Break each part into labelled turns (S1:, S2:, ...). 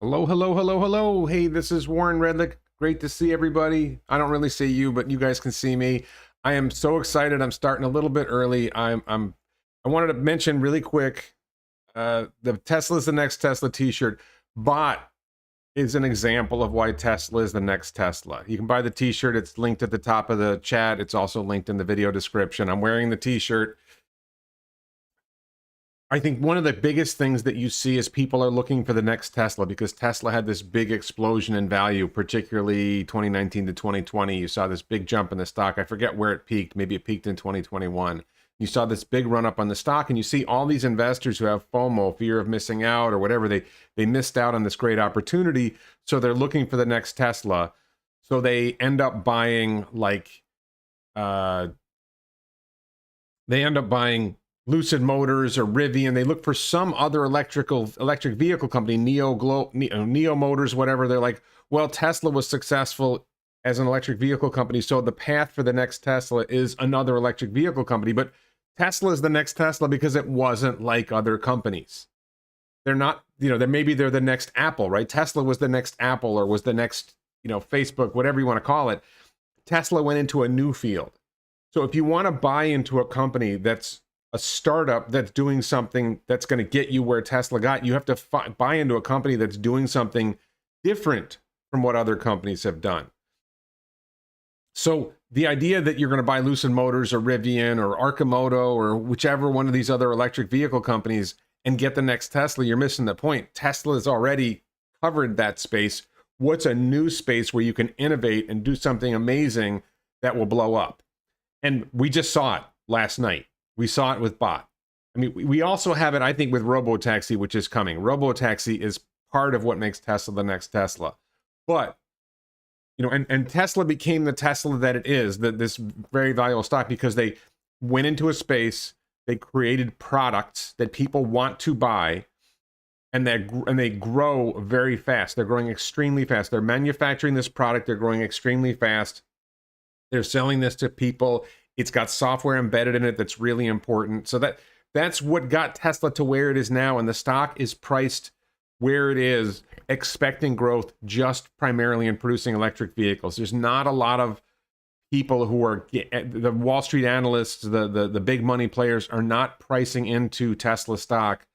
S1: Hello, hello, hello, hello. Hey, this is Warren Redlick. Great to see everybody. I don't really see you, but you guys can see me. I am so excited. I'm starting a little bit early. I wanted to mention really quick the Tesla's the next Tesla t-shirt. Bot is an example of why Tesla is the next Tesla. You can buy the t-shirt. It's linked at the top of the chat. It's also linked in the video description. I'm wearing the t-shirt. I think one of the biggest things that you see is people are looking for the next Tesla because Tesla had this big explosion in value, particularly 2019 to 2020. You saw this big jump in the stock. I forget where it peaked. Maybe it peaked in 2021. You saw this big run up on the stock, and you see all these investors who have FOMO, fear of missing out or whatever. They missed out on this great opportunity, so they're looking for the next Tesla. So they end up buying they end up buying Lucid Motors or Rivian. They look for some other electric vehicle company, Neo Motors, whatever. They're like, well, Tesla was successful as an electric vehicle company, so the path for the next Tesla is another electric vehicle company. But Tesla is the next Tesla because it wasn't like other companies. They're not, maybe they're the next Apple, right? Tesla was the next Apple or was the next, Facebook, whatever you want to call it. Tesla went into a new field. So if you want to buy into a company that's a startup that's doing something that's going to get you where Tesla got, you have to buy into a company that's doing something different from what other companies have done. So the idea that you're going to buy Lucid Motors or Rivian or Arcimoto or whichever one of these other electric vehicle companies and get the next Tesla, you're missing the point. Tesla has already covered that space. What's a new space where you can innovate and do something amazing that will blow up? And we just saw it last night. We saw it with Bot. I mean, we also have it, I think, with Robotaxi, which is coming. Robotaxi is part of what makes Tesla the next Tesla. But, and Tesla became the Tesla that it is, this very valuable stock, because they went into a space, they created products that people want to buy, and they grow very fast. They're growing extremely fast. They're manufacturing this product. They're growing extremely fast. They're selling this to people. It's got software embedded in it that's really important. So that's what got Tesla to where it is now. And the stock is priced where it is, expecting growth just primarily in producing electric vehicles. There's not a lot of people who are, the Wall Street analysts, the big money players are not pricing into Tesla stock,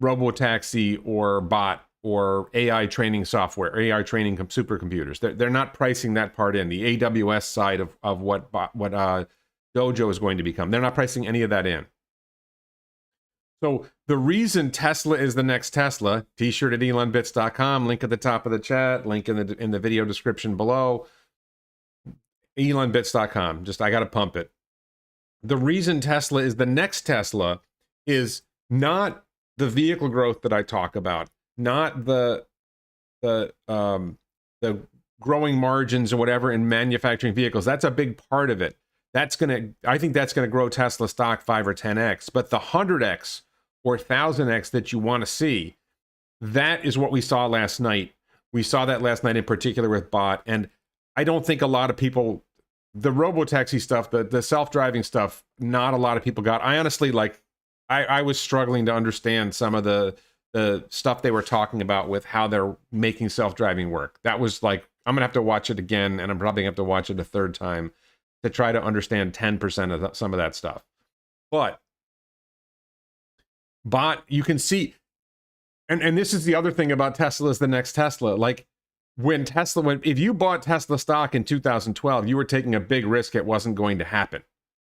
S1: Robotaxi or Bot or AI training software, AI training supercomputers. They're not pricing that part in, the AWS side of what Dojo is going to become. They're not pricing any of that in. So the reason Tesla is the next Tesla, t-shirt at elonbits.com, link at the top of the chat, link in the video description below, elonbits.com. I got to pump it. The reason Tesla is the next Tesla is not the vehicle growth that I talk about, not the growing margins or whatever in manufacturing vehicles. That's a big part of it. I think that's gonna grow Tesla stock 5 or 10x. But the 100x or 1000x that you want to see, that is what we saw last night. We saw that last night in particular with Bot, and I don't think a lot of people, the Robotaxi stuff, the self-driving stuff, not a lot of people got. I honestly I was struggling to understand some of the stuff they were talking about with how they're making self-driving work. That was like, I'm gonna have to watch it again, and I'm probably gonna have to watch it a third time to try to understand 10% of some of that stuff. But Bot, you can see, and this is the other thing about Tesla is the next Tesla. Like if you bought Tesla stock in 2012, you were taking a big risk it wasn't going to happen,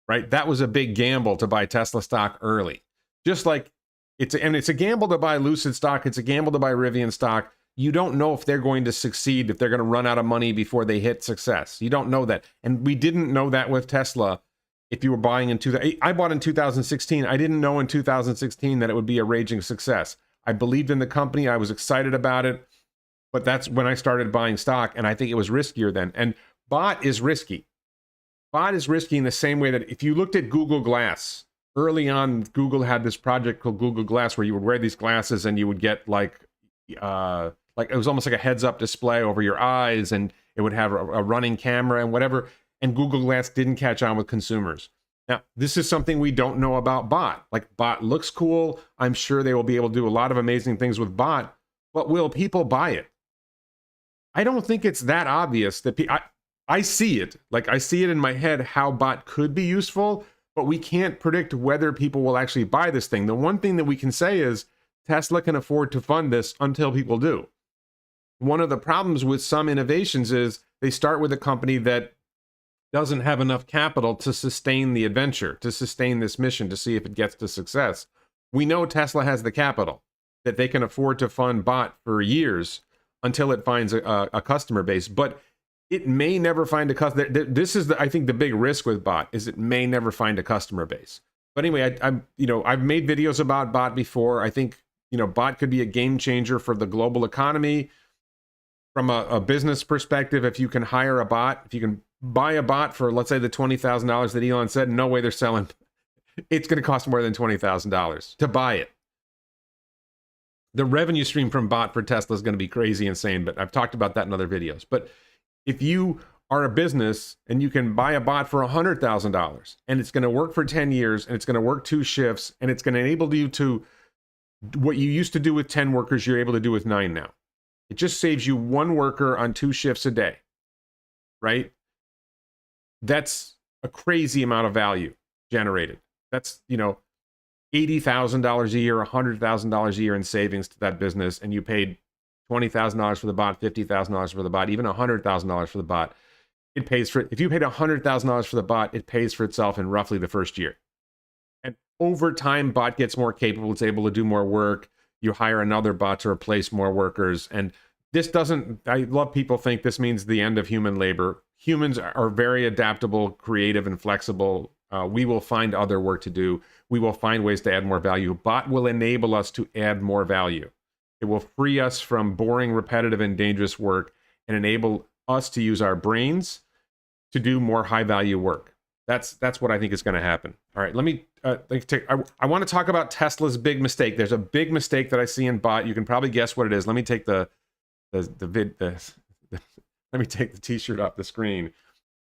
S1: right? That was a big gamble to buy Tesla stock early. Just like it's a gamble to buy Lucid stock. It's a gamble to buy Rivian stock. You don't know if they're going to succeed, if they're going to run out of money before they hit success. You don't know that. And we didn't know that with Tesla. If you were buying I bought in 2016. I didn't know in 2016 that it would be a raging success. I believed in the company. I was excited about it. But that's when I started buying stock, and I think it was riskier then. And Bot is risky. Bot is risky in the same way that if you looked at Google Glass, early on, Google had this project called Google Glass where you would wear these glasses and you would get like it was almost like a heads-up display over your eyes, and it would have a running camera and whatever. And Google Glass didn't catch on with consumers. Now, this is something we don't know about Bot. Like, Bot looks cool. I'm sure they will be able to do a lot of amazing things with Bot, but will people buy it? I don't think it's that obvious that I see it. Like, I see it in my head how bot could be useful, but we can't predict whether people will actually buy this thing. The one thing that we can say is Tesla can afford to fund this until people do. One of the problems with some innovations is they start with a company that doesn't have enough capital to sustain the adventure, to sustain this mission, to see if it gets to success. We know Tesla has the capital, that they can afford to fund bot for years until it finds a customer base, but it may never find a customer. This is, I think, the big risk with bot is it may never find a customer base. But anyway, I've made videos about bot before. I think, bot could be a game changer for the global economy. From a business perspective, if you can hire a bot, if you can buy a bot for, let's say, the $20,000 that Elon said, no way they're selling. It's going to cost more than $20,000 to buy it. The revenue stream from bot for Tesla is going to be crazy insane, but I've talked about that in other videos. But if you are a business and you can buy a bot for $100,000 and it's going to work for 10 years and it's going to work 2 shifts and it's going to enable you to, what you used to do with 10 workers, you're able to do with 9 now. It just saves you 1 worker on 2 shifts a day, right? That's a crazy amount of value generated. That's, $80,000 a year, $100,000 a year in savings to that business, and you paid $20,000 for the bot, $50,000 for the bot, even $100,000 for the bot. It pays for it. If you paid $100,000 for the bot, it pays for itself in roughly the first year. And over time, bot gets more capable. It's able to do more work. You hire another bot to replace more workers. And this doesn't, I love people think this means the end of human labor. Humans are very adaptable, creative, and flexible. We will find other work to do. We will find ways to add more value. Bot will enable us to add more value. It will free us from boring, repetitive, and dangerous work and enable us to use our brains to do more high-value work. That's what I think is going to happen. All right, let me I want to talk about Tesla's big mistake. There's a big mistake that I see in bot. You can probably guess what it is. Let me take let me take the t-shirt off the screen.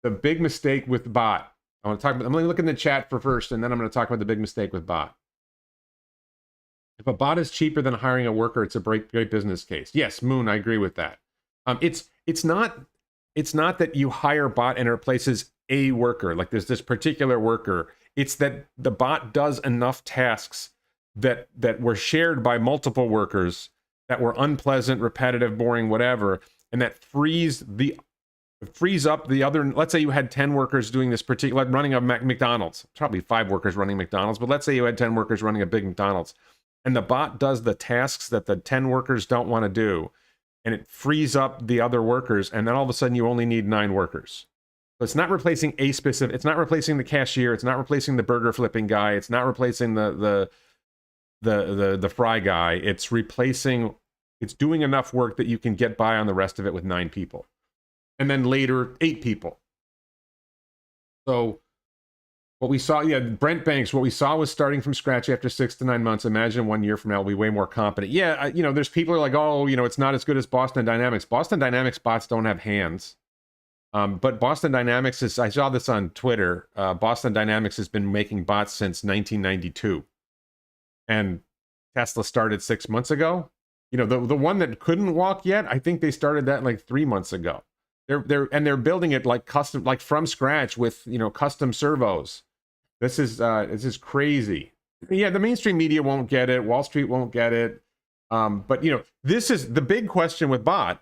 S1: The big mistake with bot. I want to talk about, I'm going to look in the chat for first, and then I'm going to talk about the big mistake with bot. If a bot is cheaper than hiring a worker, it's a great business case. Yes, Moon, I agree with that. It's not that you hire a bot and it replaces a worker, like there's this particular worker. It's that the bot does enough tasks that were shared by multiple workers that were unpleasant, repetitive, boring, whatever, and that frees up the other. Let's say you had 10 workers doing this particular, running a McDonald's, probably 5 workers running McDonald's, but let's say you had 10 workers running a big McDonald's, and the bot does the tasks that the 10 workers don't want to do, and it frees up the other workers, and then all of a sudden you only need 9 workers. So it's not replacing a specific, it's not replacing the cashier, it's not replacing the burger flipping guy, it's not replacing the fry guy, it's doing enough work that you can get by on the rest of it with 9 people. And then later, 8 people. So what we saw, Brent Banks, what we saw was starting from scratch after 6 to 9 months. Imagine 1 year from now, we'll be way more competent. Yeah, there's people who are like, oh, it's not as good as Boston Dynamics. Boston Dynamics bots don't have hands. But Boston Dynamics I saw this on Twitter. Boston Dynamics has been making bots since 1992. And Tesla started 6 months ago. The one that couldn't walk yet, I think they started that like 3 months ago. They're building it like custom, like from scratch with custom servos. This is crazy. Yeah, the mainstream media won't get it. Wall Street won't get it. But this is the big question with bot.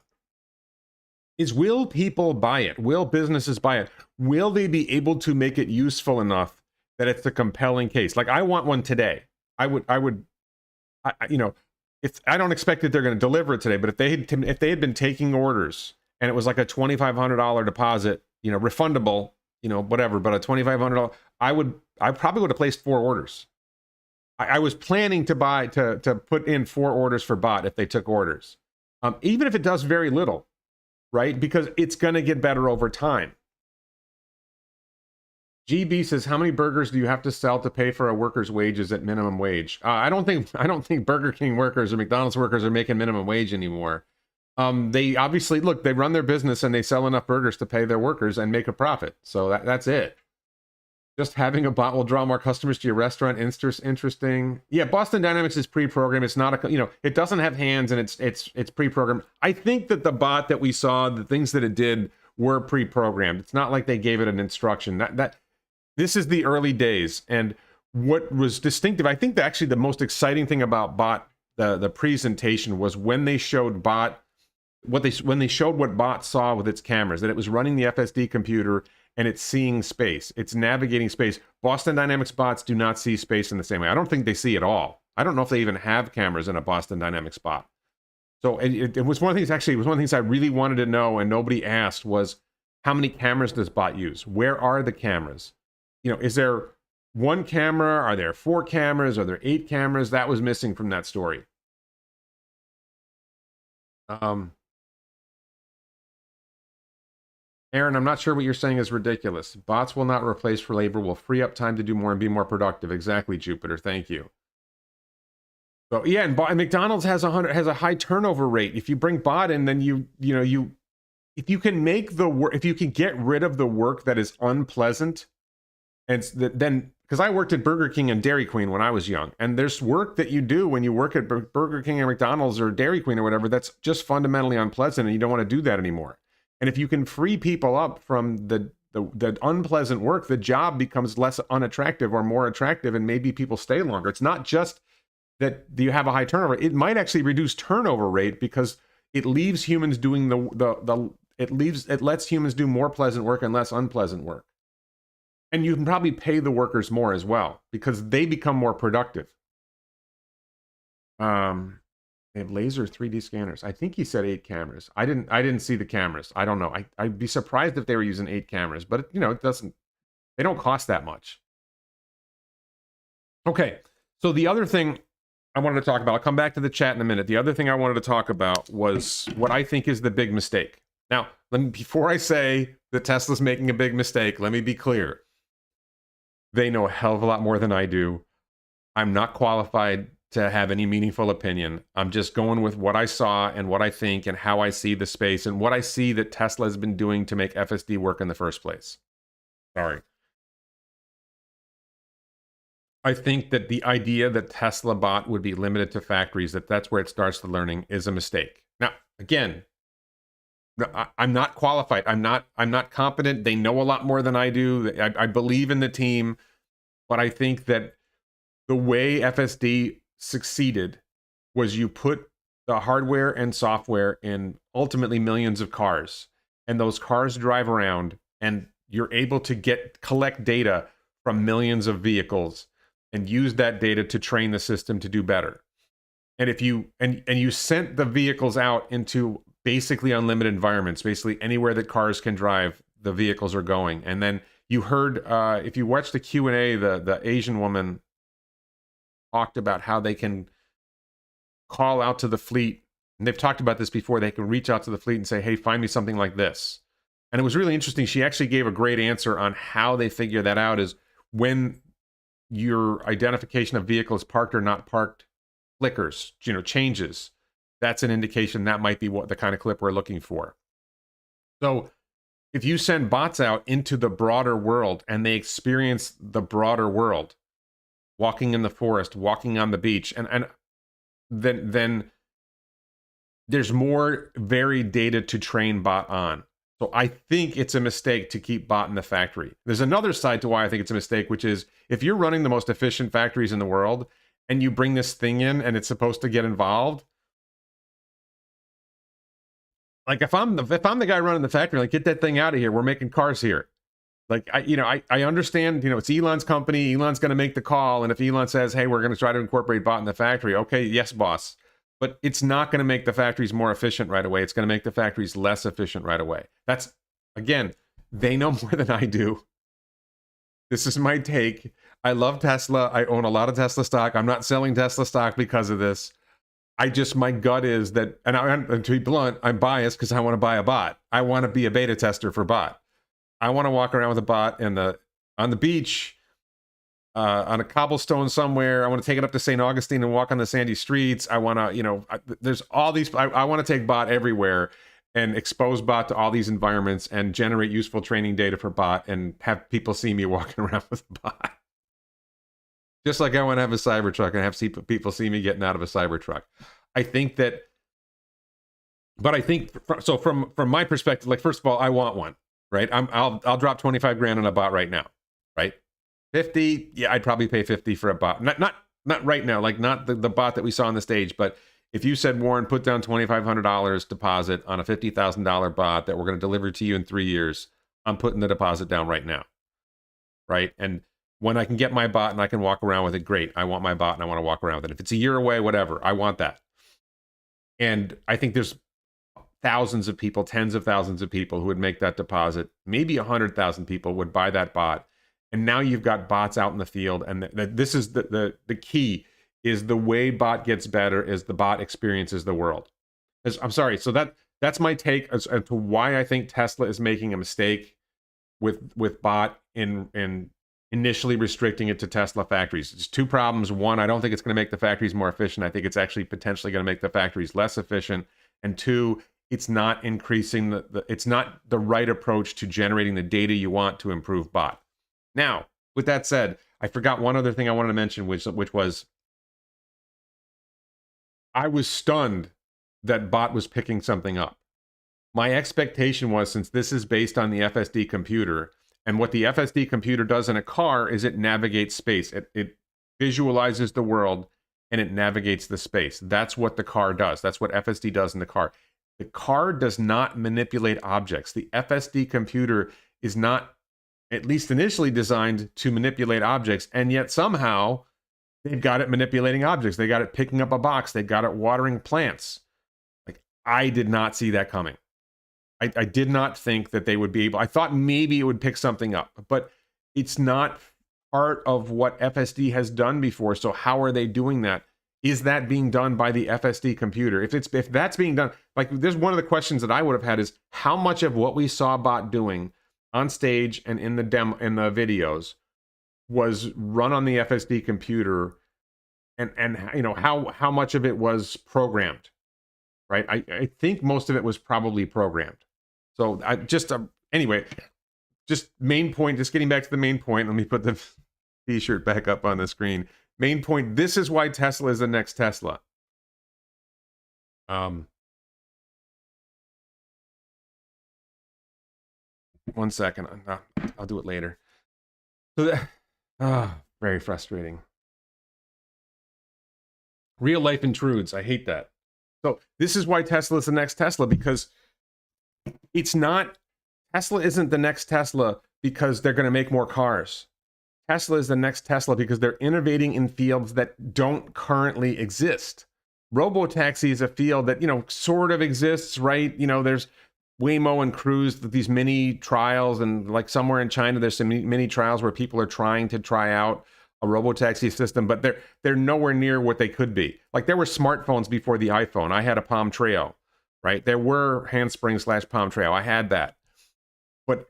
S1: Is will people buy it? Will businesses buy it? Will they be able to make it useful enough that it's a compelling case? Like I want one today. I don't expect that they're going to deliver it today, but if they had been taking orders and it was like a $2,500 deposit, refundable, whatever, but a $2,500, I probably would have placed 4 orders. I was planning to put in 4 orders for bot if they took orders, even if it does very little, right? Because it's going to get better over time. GB says, how many burgers do you have to sell to pay for a worker's wages at minimum wage? I don't think Burger King workers or McDonald's workers are making minimum wage anymore. They obviously, look, they run their business and they sell enough burgers to pay their workers and make a profit. So that's it. Just having a bot will draw more customers to your restaurant. Interesting. Yeah, Boston Dynamics is pre-programmed. It's not a, it doesn't have hands, and it's pre-programmed. I think that the bot that we saw, the things that it did were pre-programmed. It's not like they gave it an instruction. That this is the early days, and what was distinctive, I think that actually the most exciting thing about bot, the presentation, was when they showed bot, when they showed what bot saw with its cameras, that it was running the FSD computer and it's seeing space. It's navigating space. Boston Dynamics bots do not see space in the same way. I don't think they see it all. I don't know if they even have cameras in a Boston Dynamics bot. So it was one of the things, actually, it was one of the things I really wanted to know and nobody asked was, how many cameras does bot use? Where are the cameras? Is there one camera? Are there 4 cameras? Are there 8 cameras? That was missing from that story. Aaron, I'm not sure what you're saying is ridiculous. Bots will not replace for labor, will free up time to do more and be more productive. Exactly, Jupiter. Thank you. So yeah, and McDonald's has a high turnover rate. If you bring bot in, then if you can make the work, if you can get rid of the work that is unpleasant, and then, because I worked at Burger King and Dairy Queen when I was young, and there's work that you do when you work at Burger King or McDonald's or Dairy Queen or whatever that's just fundamentally unpleasant, and you don't want to do that anymore. And if you can free people up from the unpleasant work, the job becomes less unattractive or more attractive, and maybe people stay longer. It's not just that you have a high turnover. It might actually reduce turnover rate because it leaves humans doing it lets humans do more pleasant work and less unpleasant work. And you can probably pay the workers more as well because they become more productive. They have laser 3D scanners. I think he said 8 cameras. I didn't see the cameras. I don't know. I'd be surprised if they were using 8 cameras, but they don't cost that much. Okay. So the other thing I wanted to talk about, I'll come back to the chat in a minute. The other thing I wanted to talk about was what I think is the big mistake. Now, before I say that Tesla's making a big mistake, let me be clear. They know a hell of a lot more than I do. I'm not qualified to have any meaningful opinion. I'm just going with what I saw and what I think and how I see the space and what I see that Tesla has been doing to make FSD work in the first place. Sorry. I think that the idea that Tesla bot would be limited to factories, that's where it starts the learning, is a mistake. Now, again, I'm not qualified. I'm not competent. They know a lot more than I do. I believe in the team, but I think that the way FSD succeeded was you put the hardware and software in ultimately millions of cars, and those cars drive around, and you're able to collect data from millions of vehicles and use that data to train the system to do better. And if you you sent the vehicles out into basically unlimited environments, basically anywhere that cars can drive, the vehicles are going. And then you heard, if you watched the Q&A, the Asian woman talked about how they can call out to the fleet. And they've talked about this before. They can reach out to the fleet and say, hey, find me something like this. And it was really interesting. She actually gave a great answer on how they figure that out, is when your identification of vehicles parked or not parked flickers, changes. That's an indication that might be what the kind of clip we're looking for. So if you send bots out into the broader world and they experience the broader world, walking in the forest, walking on the beach, and then there's more varied data to train bot on. So I think it's a mistake to keep bot in the factory. There's another side to why I think it's a mistake, which is if you're running the most efficient factories in the world and you bring this thing in and it's supposed to get involved, like if I'm the guy running the factory, like, get that thing out of here. We're making cars here. Like, I understand, it's Elon's company. Elon's going to make the call. And if Elon says, hey, we're going to try to incorporate bot in the factory. Okay, yes, boss. But it's not going to make the factories more efficient right away. It's going to make the factories less efficient right away. That's, again, they know more than I do. This is my take. I love Tesla. I own a lot of Tesla stock. I'm not selling Tesla stock because of this. My gut is that, and to be blunt, I'm biased because I want to buy a bot. I want to be a beta tester for bot. I want to walk around with a bot on the beach, on a cobblestone somewhere. I want to take it up to St. Augustine and walk on the sandy streets. I want to, there's all these, I want to take bot everywhere. and expose bot to all these environments and generate useful training data for bot and have people see me walking around with a bot. Just like I want to have a Cybertruck and have people see me getting out of a Cybertruck. I think that, but I think, so from my perspective, like, first of all, I want one, right? I'll drop 25 grand on a bot right now, right? 50, yeah, I'd probably pay 50 for a bot. Not right now, like not the bot that we saw on the stage, but if you said, Warren, put down $2,500 deposit on a $50,000 bot that we're going to deliver to you in 3 years, I'm putting the deposit down right now, right? And when I can get my bot and I can walk around with it, great. I want my bot and I want to walk around with it. If it's a year away, whatever, I want that. And I think there's thousands of people, tens of thousands of people who would make that deposit. Maybe 100,000 people would buy that bot. And now you've got bots out in the field. And this is the key, is the way bot gets better is the bot experiences the world. I'm sorry. So that's my take as to why I think Tesla is making a mistake with bot in initially restricting it to Tesla factories. It's two problems. One, I don't think it's going to make the factories more efficient. I think it's actually potentially going to make the factories less efficient. And two, it's not increasing it's not the right approach to generating the data you want to improve bot. Now, with that said, I forgot one other thing I wanted to mention, which was I was stunned that bot was picking something up. My expectation was, since this is based on the FSD computer, and what the FSD computer does in a car is it navigates space. It visualizes the world and it navigates the space. That's what the car does. That's what FSD does in the car. The car does not manipulate objects. The FSD computer is not, at least initially, designed to manipulate objects, and yet somehow they've got it manipulating objects. They got it picking up a box. They got it watering plants. Like, I did not see that coming. I did not think that they would be able. I thought maybe it would pick something up, but it's not part of what FSD has done before. So how are they doing that? Is that being done by the FSD computer? If that's being done, like, there's one of the questions that I would have had is, how much of what we saw bot doing on stage and in the videos was run on the FSD computer, and you know, how much of it was programmed, right? I think most of it was probably programmed. So anyway, just main point, just getting back to the main point. Let me put the t-shirt back up on the screen. Main point, this is why Tesla is the next Tesla. One second, I'll do it later. So very frustrating. Real life intrudes. I hate that. So this is why Tesla is the next Tesla, because it's not, Tesla isn't the next Tesla because they're going to make more cars. Tesla is the next Tesla because they're innovating in fields that don't currently exist. Robotaxi is a field that, you know, sort of exists, right? You know, there's Waymo and Cruise, these mini trials, and like somewhere in China, there's some mini trials where people are trying to try out a robotaxi system, but they're nowhere near what they could be. Like, there were smartphones before the iPhone. I had a Palm Treo, right? There were handspring/Palm Treo. I had that. But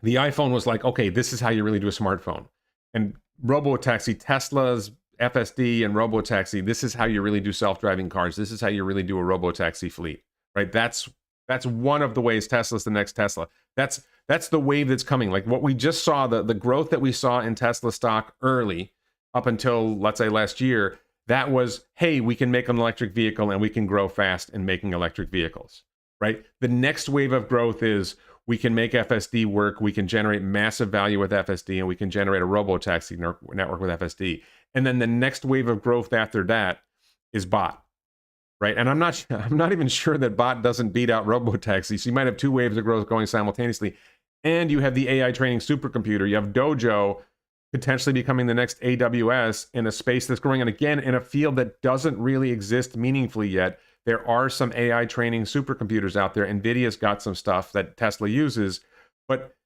S1: the iPhone was like, okay, this is how you really do a smartphone. And robotaxi, Tesla's FSD and robotaxi, this is how you really do self-driving cars. This is how you really do a robotaxi fleet, right? That's one of the ways Tesla's the next Tesla. That's the wave that's coming. Like what we just saw, the growth that we saw in Tesla stock early, up until, let's say, last year, that was, hey, we can make an electric vehicle and we can grow fast in making electric vehicles, right? The next wave of growth is, we can make FSD work, we can generate massive value with FSD, and we can generate a robotaxi network with FSD. And then the next wave of growth after that is bot, right? And I'm not even sure that bot doesn't beat out robotaxi. So you might have two waves of growth going simultaneously. And you have the AI training supercomputer. You have Dojo potentially becoming the next AWS in a space that's growing, and again, in a field that doesn't really exist meaningfully yet. There are some AI training supercomputers out there. NVIDIA's got some stuff that Tesla uses, but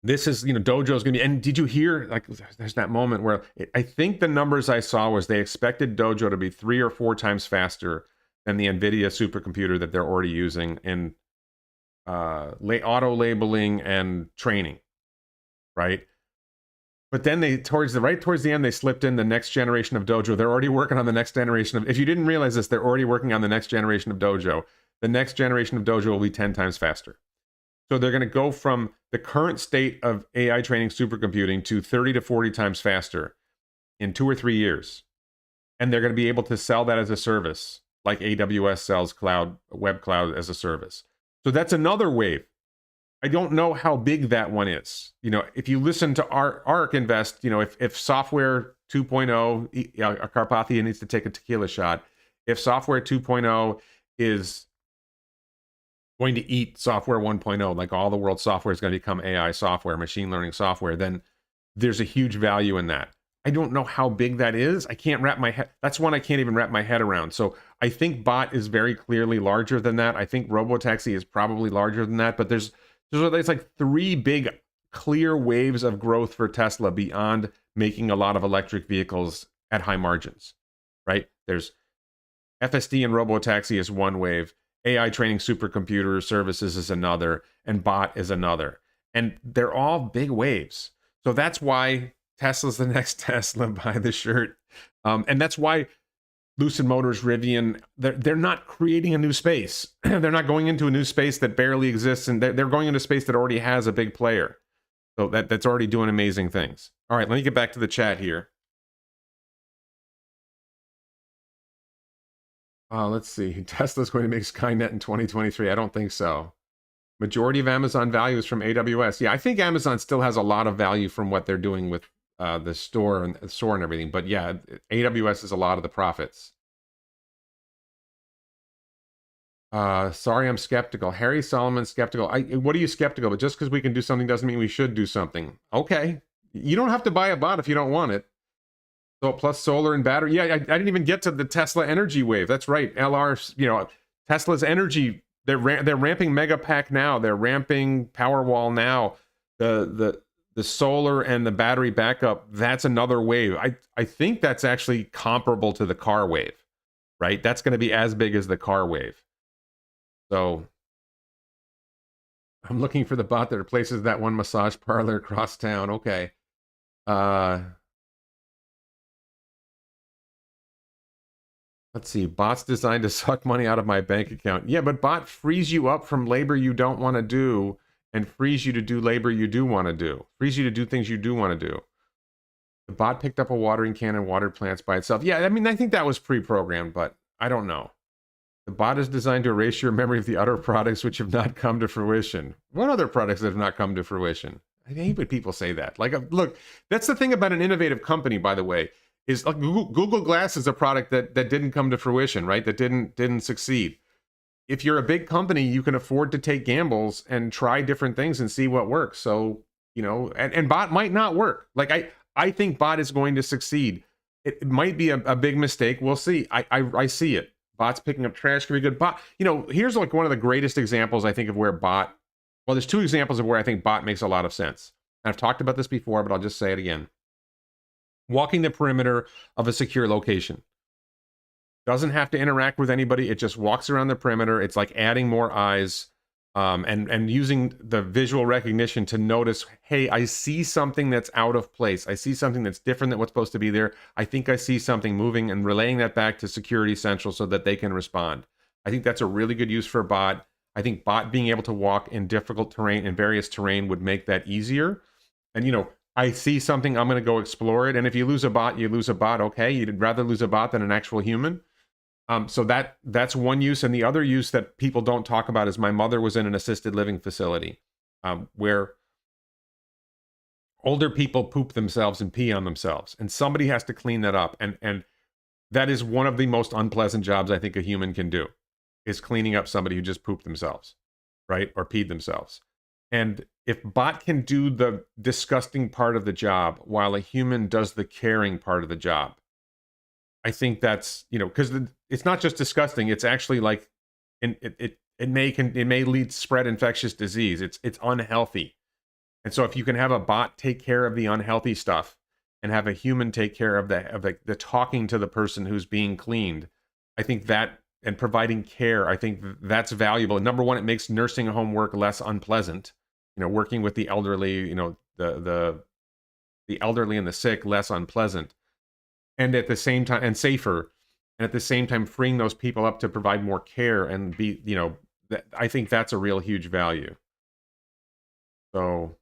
S1: this is, you know, Dojo's going to be, and did you hear, like, there's that moment where I think the numbers I saw was they expected Dojo to be 3 or 4 times faster than the NVIDIA supercomputer that they're already using in auto labeling and training, right? But then they towards the end they slipped in the next generation of Dojo. They're already working on the next generation of. If you didn't realize this, they're already working on the next generation of Dojo. The next generation of Dojo will be 10 times faster. So they're going to go from the current state of AI training supercomputing to 30 to 40 times faster in 2 or 3 years. And they're going to be able to sell that as a service, like AWS sells web cloud as a service. So that's another wave. I don't know how big that one is. If you listen to ARK Invest, if software 2.0, Carpathia needs to take a tequila shot. If software 2.0 is going to eat software 1.0, like all the world's software is going to become AI software, machine learning software, then there's a huge value in that. I don't know how big that is. I can't wrap my head. That's one I can't even wrap my head around. So I think bot is very clearly larger than that. I think robotaxi is probably larger than that, but there's like 3 big clear waves of growth for Tesla beyond making a lot of electric vehicles at high margins, right? There's FSD and robotaxi is one wave. AI training supercomputer services is another, and bot is another. And they're all big waves. So that's why Tesla's the next Tesla, buy the shirt. And that's why Lucid Motors, Rivian, they're not creating a new space. They're not going into a new space that barely exists, and they're going into a space that already has a big player. So that's already doing amazing things. All right, let me get back to the chat here. Let's see. Tesla's going to make Skynet in 2023. I don't think so. Majority of Amazon value is from AWS. Yeah, I think Amazon still has a lot of value from what they're doing with the store and everything. But yeah, AWS is a lot of the profits. Sorry, I'm skeptical. Harry Solomon skeptical. What are you skeptical? But just because we can do something doesn't mean we should do something. Okay, you don't have to buy a bot if you don't want it. So plus solar and battery. Yeah, I didn't even get to the Tesla energy wave. That's right. Tesla's energy. They're ramping Megapack now. They're ramping Powerwall now. The solar and the battery backup. That's another wave. I think that's actually comparable to the car wave, right? That's going to be as big as the car wave. So I'm looking for the bot that replaces that one massage parlor across town. Okay. Let's see. Bot's designed to suck money out of my bank account. Yeah, but bot frees you up from labor you don't want to do and frees you to do labor you do want to do. Frees you to do things you do want to do. The bot picked up a watering can and watered plants by itself. Yeah, I mean, I think that was pre-programmed, but I don't know. The bot is designed to erase your memory of the other products which have not come to fruition. What other products that have not come to fruition? I hate when people say that. Like, look, that's the thing about an innovative company, by the way, is like Google Glass is a product that didn't come to fruition, right? That didn't succeed. If you're a big company, you can afford to take gambles and try different things and see what works. So, and bot might not work. Like I think bot is going to succeed. It might be a big mistake. We'll see. I see it. Bot's picking up trash can be good. Bot, here's like one of the greatest examples I think of where bot. Well, there's 2 examples of where I think bot makes a lot of sense. I've talked about this before, but I'll just say it again. Walking the perimeter of a secure location. Doesn't have to interact with anybody. It just walks around the perimeter. It's like adding more eyes and using the visual recognition to notice, hey, I see something that's out of place. I see something that's different than what's supposed to be there. I think I see something moving, and relaying that back to Security Central so that they can respond. I think that's a really good use for bot. I think bot being able to walk in difficult terrain, in various terrain, would make that easier. And, I see something, I'm going to go explore it. And if you lose a bot, you lose a bot. Okay, you'd rather lose a bot than an actual human. So that's one use. And the other use that people don't talk about is my mother was in an assisted living facility where older people poop themselves and pee on themselves, and somebody has to clean that up. And that is one of the most unpleasant jobs I think a human can do, is cleaning up somebody who just pooped themselves, right? Or peed themselves. And if bot can do the disgusting part of the job while a human does the caring part of the job, I think that's, because it's not just disgusting. It's actually like, it may lead to spread infectious disease. It's unhealthy. And so if you can have a bot take care of the unhealthy stuff and have a human take care of the talking to the person who's being cleaned, I think that, and providing care, I think that's valuable. Number one, it makes nursing home work less unpleasant. Working with the elderly, the the elderly and the sick less unpleasant, and at the same time, and safer, and at the same time freeing those people up to provide more care and be, I think that's a real huge value. So,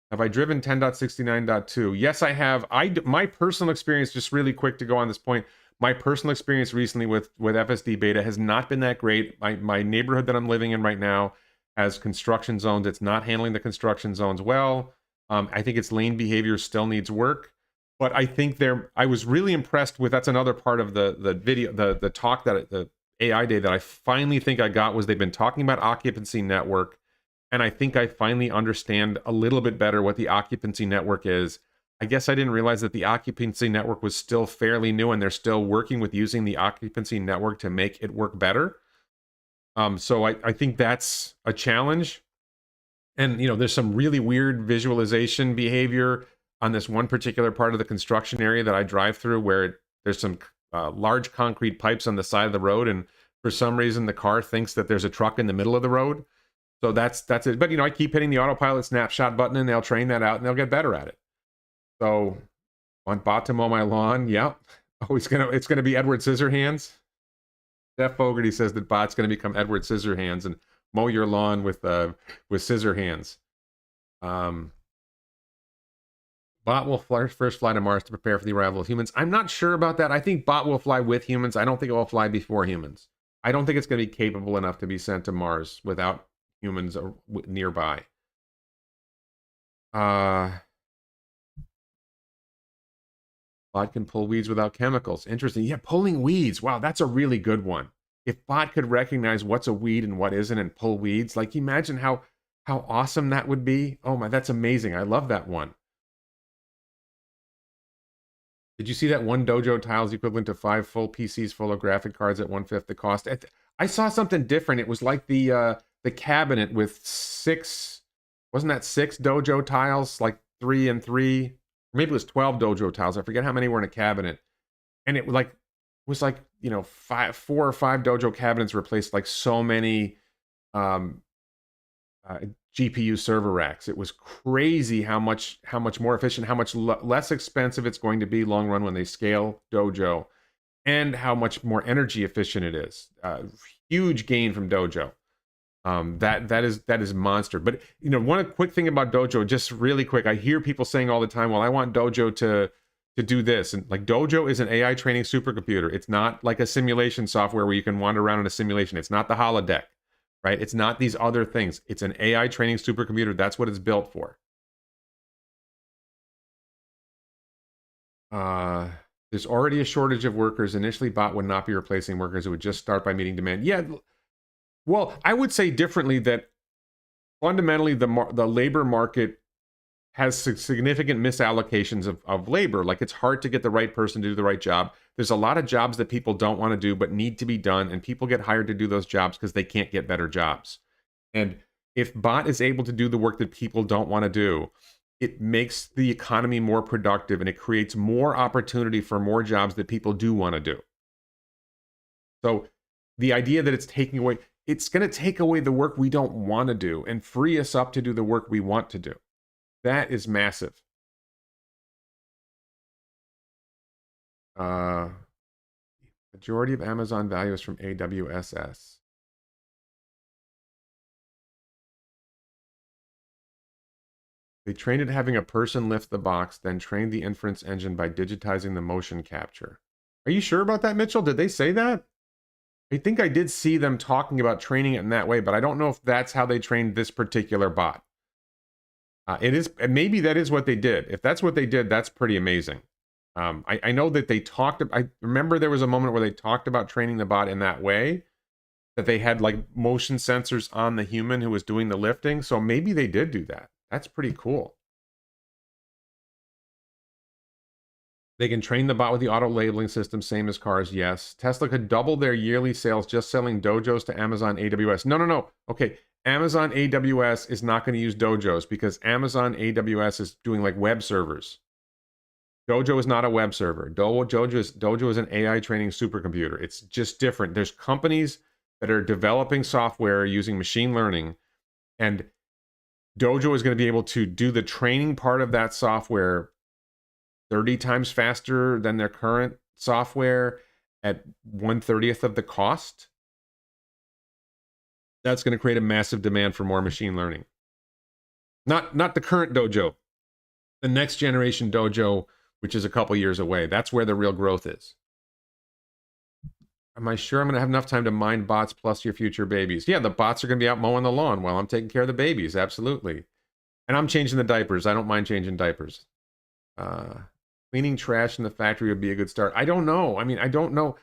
S1: have I driven 10.69.2? Yes, I have. My personal experience, just really quick to go on this point, my personal experience recently with FSD beta has not been that great. My neighborhood that I'm living in right now has construction zones. It's not handling the construction zones well. I think its lane behavior still needs work. But I think I was really impressed with, that's another part of the video, the talk, that the AI day that I finally think I got, was they've been talking about occupancy network. And I think I finally understand a little bit better what the occupancy network is. I guess I didn't realize that the occupancy network was still fairly new, and they're still working with using the occupancy network to make it work better. So I think that's a challenge. And, there's some really weird visualization behavior on this one particular part of the construction area that I drive through, where there's some large concrete pipes on the side of the road. And for some reason, the car thinks that there's a truck in the middle of the road. So that's it. But, I keep hitting the autopilot snapshot button, and they'll train that out, and they'll get better at it. So, want bot to mow my lawn? Yep. Oh, it's gonna be Edward Scissorhands. Jeff Fogarty says that bot's gonna become Edward Scissorhands and mow your lawn with scissor hands. Bot will first fly to Mars to prepare for the arrival of humans. I'm not sure about that. I think bot will fly with humans. I don't think it will fly before humans. I don't think it's going to be capable enough to be sent to Mars without humans nearby. Bot can pull weeds without chemicals. Interesting. Yeah, pulling weeds. Wow, that's a really good one. If bot could recognize what's a weed and what isn't and pull weeds, like, imagine how awesome that would be. Oh my, that's amazing. I love that one. Did you see that one dojo tile is equivalent to 5 full PCs full of graphic cards at 1/5 the cost? I saw something different. It was like the cabinet with 6, wasn't that 6 dojo tiles, like 3 and 3? Maybe it was 12 dojo tiles. I forget how many were in a cabinet. And it was like 4 or 5 dojo cabinets replaced like so many GPU server racks. It was crazy how much more efficient, how much less expensive it's going to be long run when they scale dojo, and how much more energy efficient it is. Huge gain from dojo. That is monster. But one quick thing about dojo, just really quick, I hear people saying all the time, well, I want dojo to do this. And like, dojo is an AI training supercomputer. It's not like a simulation software where you can wander around in a simulation. It's not the holodeck. Right? It's not these other things. It's an AI training supercomputer. That's what it's built for. There's already a shortage of workers. Initially, bot would not be replacing workers. It would just start by meeting demand. Yeah. Well, I would say differently that fundamentally the labor market has significant misallocations of labor. Like, it's hard to get the right person to do the right job. There's a lot of jobs that people don't want to do but need to be done, and people get hired to do those jobs because they can't get better jobs. And if bot is able to do the work that people don't want to do, it makes the economy more productive, and it creates more opportunity for more jobs that people do want to do. So the idea that it's going to take away the work we don't want to do and free us up to do the work we want to do. That is massive. Majority of Amazon value is from AWSS. They trained it having a person lift the box, then trained the inference engine by digitizing the motion capture. Are you sure about that, Mitchell? Did they say that? I think I did see them talking about training it in that way, but I don't know if that's how they trained this particular bot. Maybe that is what they did. If that's what they did, that's pretty amazing. I know that they talked. I remember there was a moment where they talked about training the bot in that way, that they had like motion sensors on the human who was doing the lifting. So maybe they did do that. That's pretty cool. They can train the bot with the auto labeling system, same as cars. Yes. Tesla could double their yearly sales just selling dojos to Amazon AWS. No. Okay. Amazon AWS is not going to use dojos because Amazon AWS is doing like web servers. Dojo is not a web server. Dojo is an AI training supercomputer. It's just different. There's companies that are developing software using machine learning, and Dojo is going to be able to do the training part of that software 30 times faster than their current software at 1/30th of the cost, that's going to create a massive demand for more machine learning. Not the current dojo, the next generation dojo, which is a couple years away. That's where the real growth is. Am I sure I'm going to have enough time to mind bots plus your future babies? Yeah, the bots are going to be out mowing the lawn while I'm taking care of the babies. Absolutely. And I'm changing the diapers. I don't mind changing diapers. Cleaning trash in the factory would be a good start. I don't know. I mean, I don't know.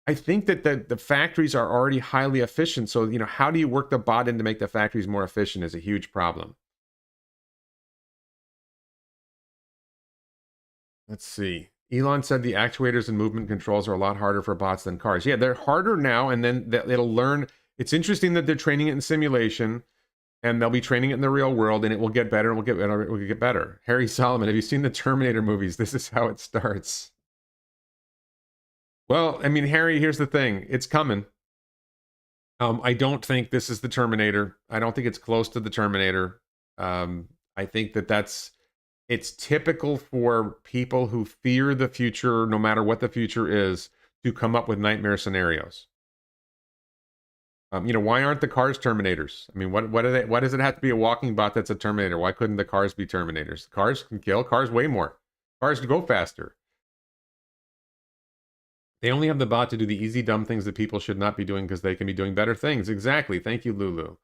S1: I think that the factories are already highly efficient. So, how do you work the bot in to make the factories more efficient is a huge problem. Let's see. Elon said the actuators and movement controls are a lot harder for bots than cars. Yeah, they're harder now, and then it'll learn. It's interesting that they're training it in simulation, and they'll be training it in the real world, and it will get better, and it will get better. Harry Solomon, have you seen the Terminator movies? This is how it starts. Well, I mean, Harry, here's the thing. It's coming. I don't think this is the Terminator. I don't think it's close to the Terminator. I think it's typical for people who fear the future, no matter what the future is, to come up with nightmare scenarios. Why aren't the cars Terminators? I mean, what do they? Why does it have to be a walking bot that's a Terminator? Why couldn't the cars be Terminators? Cars can kill. Cars weigh more. Cars go faster. They only have the bot to do the easy, dumb things that people should not be doing because they can be doing better things. Exactly. Thank you, Lulu.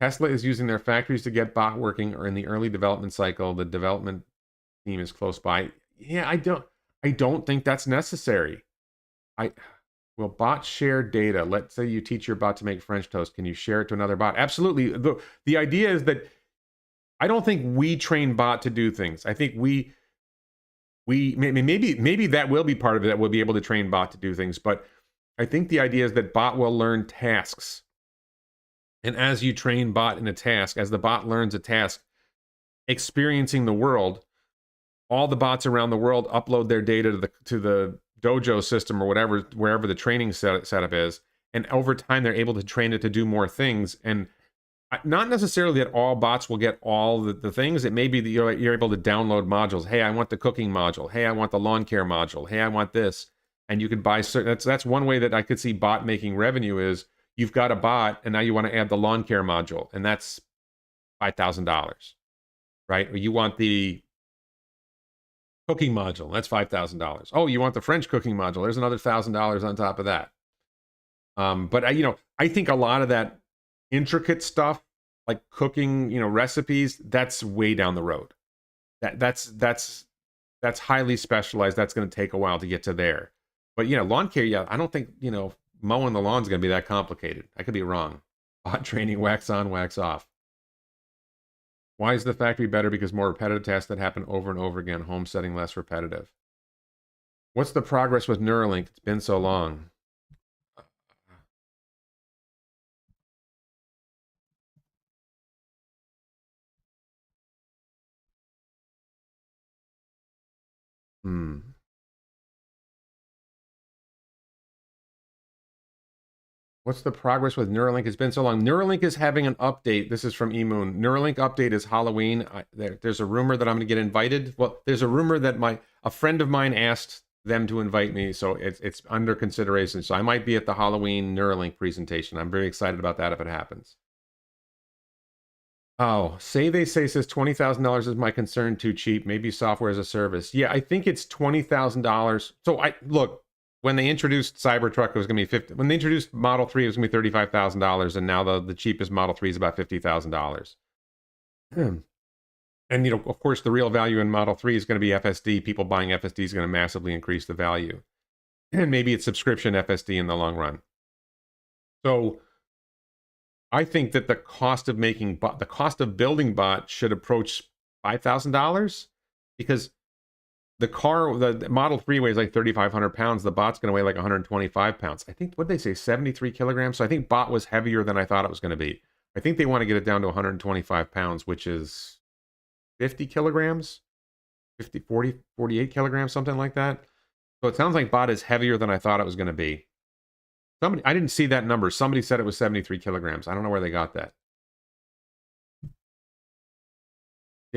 S1: Tesla is using their factories to get bot working or in the early development cycle. The development team is close by. Yeah, I don't think that's necessary. Will bots share data? Let's say you teach your bot to make French toast. Can you share it to another bot? Absolutely. The idea is that I don't think we train bot to do things. I think we maybe that will be part of it, that we'll be able to train bot to do things. But I think the idea is that bot will learn tasks. And as you train bot in a task, as the bot learns a task, experiencing the world, all the bots around the world upload their data to the dojo system or whatever, wherever the training setup is. And over time, they're able to train it to do more things. And not necessarily that all bots will get all the things. It may be that you're able to download modules. Hey, I want the cooking module. Hey, I want the lawn care module. Hey, I want this. And you could buy certain. That's one way that I could see bot making revenue is you've got a bot and now you want to add the lawn care module, and that's $5,000, right? Or you want the cooking module, that's $5,000. Oh, you want the French cooking module? There's another $1,000 on top of that. But I think a lot of that intricate stuff, like cooking, recipes, that's way down the road. That's highly specialized. That's going to take a while to get to there. But lawn care, yeah, I don't think mowing the lawn is going to be that complicated. I could be wrong. Bot training, wax on, wax off. Why is the factory better? Because more repetitive tasks that happen over and over again. Home setting less repetitive. What's the progress with Neuralink? It's been so long. What's the progress with Neuralink? It's been so long. Neuralink is having an update. This is from eMoon. Neuralink update is Halloween. There's a rumor that I'm going to get invited. Well, there's a rumor that a friend of mine asked them to invite me, so it's under consideration. So I might be at the Halloween Neuralink presentation. I'm very excited about that if it happens. Oh, says $20,000 is my concern, too cheap. Maybe software as a service. Yeah, I think it's $20,000. So look. When they introduced Cybertruck, it was going to be 50. When they introduced Model 3, it was going to be $35,000, and now the cheapest Model 3 is about $50,000. And of course, the real value in Model 3 is going to be FSD. People buying FSD is going to massively increase the value, and maybe it's subscription FSD in the long run. So, I think that the cost of building bot should approach $5,000 because the Model 3 weighs like 3,500 pounds. The bot's going to weigh like 125 pounds. I think, what did they say, 73 kilograms? So I think bot was heavier than I thought it was going to be. I think they want to get it down to 125 pounds, which is 50 kilograms, 50, 40, 48 kilograms, something like that. So it sounds like bot is heavier than I thought it was going to be. I didn't see that number. Somebody said it was 73 kilograms. I don't know where they got that.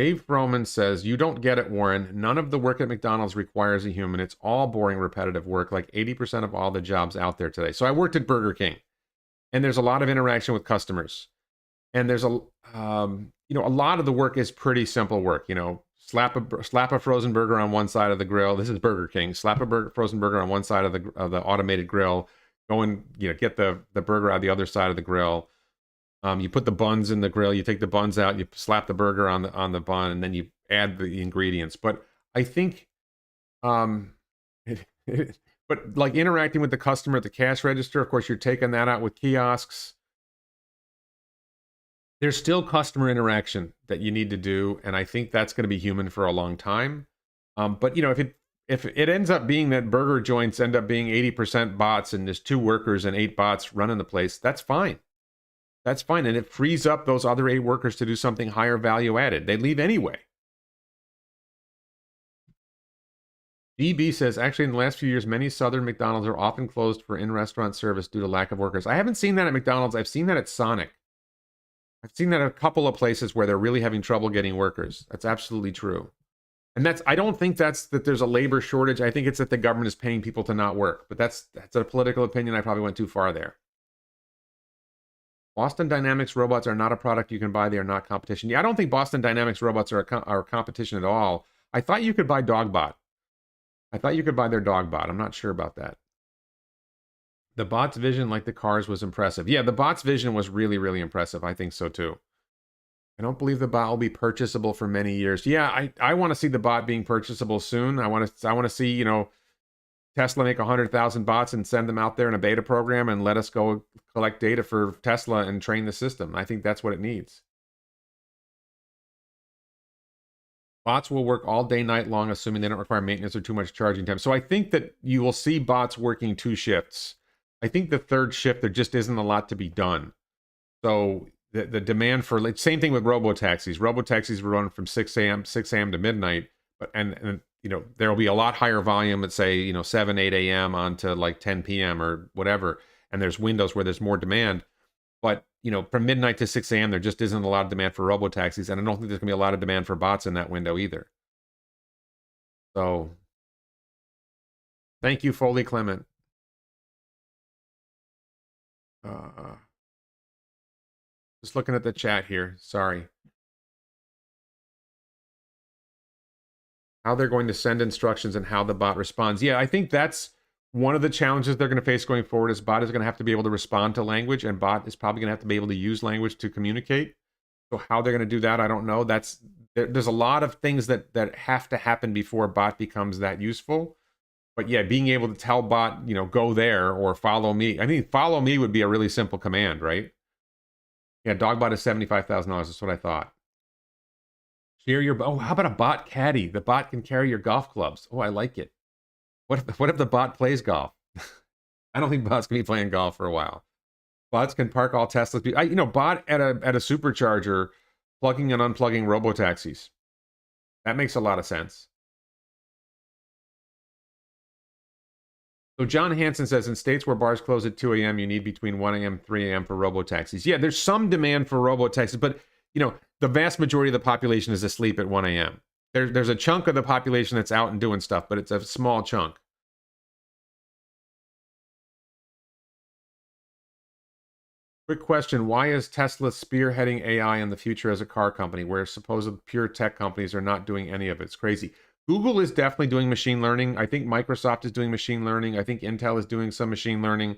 S1: Dave Froman says, you don't get it, Warren. None of the work at McDonald's requires a human. It's all boring, repetitive work, like 80% of all the jobs out there today. So I worked at Burger King, and there's a lot of interaction with customers. And there's a lot of the work is pretty simple work. Slap a frozen burger on one side of the grill. This is Burger King. Slap a frozen burger on one side of the automated grill. Go and get the burger out the other side of the grill. You put the buns in the grill. You take the buns out. You slap the burger on the bun, and then you add the ingredients. But I think, but like interacting with the customer at the cash register, of course, you're taking that out with kiosks. There's still customer interaction that you need to do, and I think that's going to be human for a long time. But if it ends up being that burger joints end up being 80% bots and there's 2 workers and 8 bots running the place, that's fine. That's fine, and it frees up those other 8 workers to do something higher value added. They leave anyway. DB says, actually, in the last few years, many Southern McDonald's are often closed for in-restaurant service due to lack of workers. I haven't seen that at McDonald's. I've seen that at Sonic. I've seen that at a couple of places where they're really having trouble getting workers. That's absolutely true. And I don't think that there's a labor shortage. I think it's that the government is paying people to not work. But that's a political opinion. I probably went too far there. Boston Dynamics robots are not a product you can buy. They are not competition. Yeah, I don't think Boston Dynamics robots are competition at all. I thought you could buy Dogbot. I thought you could buy their Dogbot. I'm not sure about that. The bot's vision, like the cars, was impressive. Yeah, the bot's vision was really, really impressive. I think so too. I don't believe the bot will be purchasable for many years. Yeah, I want to see the bot being purchasable soon. I want to see, Tesla make 100,000 bots and send them out there in a beta program and let us go collect data for Tesla and train the system. I think that's what it needs. Bots will work all day, night long, assuming they don't require maintenance or too much charging time. So I think that you will see bots working 2 shifts. I think the 3rd shift, there just isn't a lot to be done. So the demand for, same thing with robotaxis. Robotaxis will run from 6 a.m. to midnight, but and there will be a lot higher volume at, say, 7, 8 a.m. on to like 10 p.m. or whatever. And there's windows where there's more demand. But, from midnight to 6 a.m., there just isn't a lot of demand for robotaxis. And I don't think there's going to be a lot of demand for bots in that window either. So, thank you, Foley Clement. Just looking at the chat here. Sorry. How they're going to send instructions and how the bot responds. Yeah, I think that's one of the challenges they're going to face going forward is bot is going to have to be able to respond to language, and bot is probably going to have to be able to use language to communicate. So how they're going to do that, I don't know. There's a lot of things that have to happen before bot becomes that useful. But yeah, being able to tell bot, go there or follow me. I mean, follow me would be a really simple command, right? Yeah, Dogbot is $75,000. That's what I thought. Share your... Oh, how about a bot caddy? The bot can carry your golf clubs. Oh, I like it. What if the bot plays golf? I don't think bots can be playing golf for a while. Bots can park all Teslas. Bot at a supercharger, plugging and unplugging robotaxis. That makes a lot of sense. So John Hansen says, in states where bars close at 2 a.m., you need between 1 a.m. and 3 a.m. for robotaxis. Yeah, there's some demand for robotaxis, but, the vast majority of the population is asleep at 1 a.m. There's a chunk of the population that's out and doing stuff, but it's a small chunk. Quick question. Why is Tesla spearheading AI in the future as a car company, where supposed pure tech companies are not doing any of it? It's crazy. Google is definitely doing machine learning. I think Microsoft is doing machine learning. I think Intel is doing some machine learning.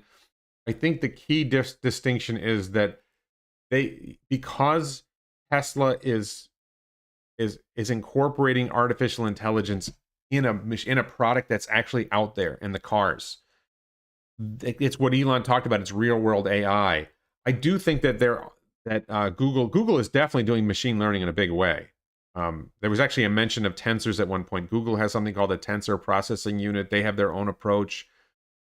S1: I think the key distinction is that because Tesla is incorporating artificial intelligence in a product that's actually out there in the cars. It's what Elon talked about. It's real world AI. I do think that Google is definitely doing machine learning in a big way. There was actually a mention of tensors at one point. Google has something called a tensor processing unit. They have their own approach.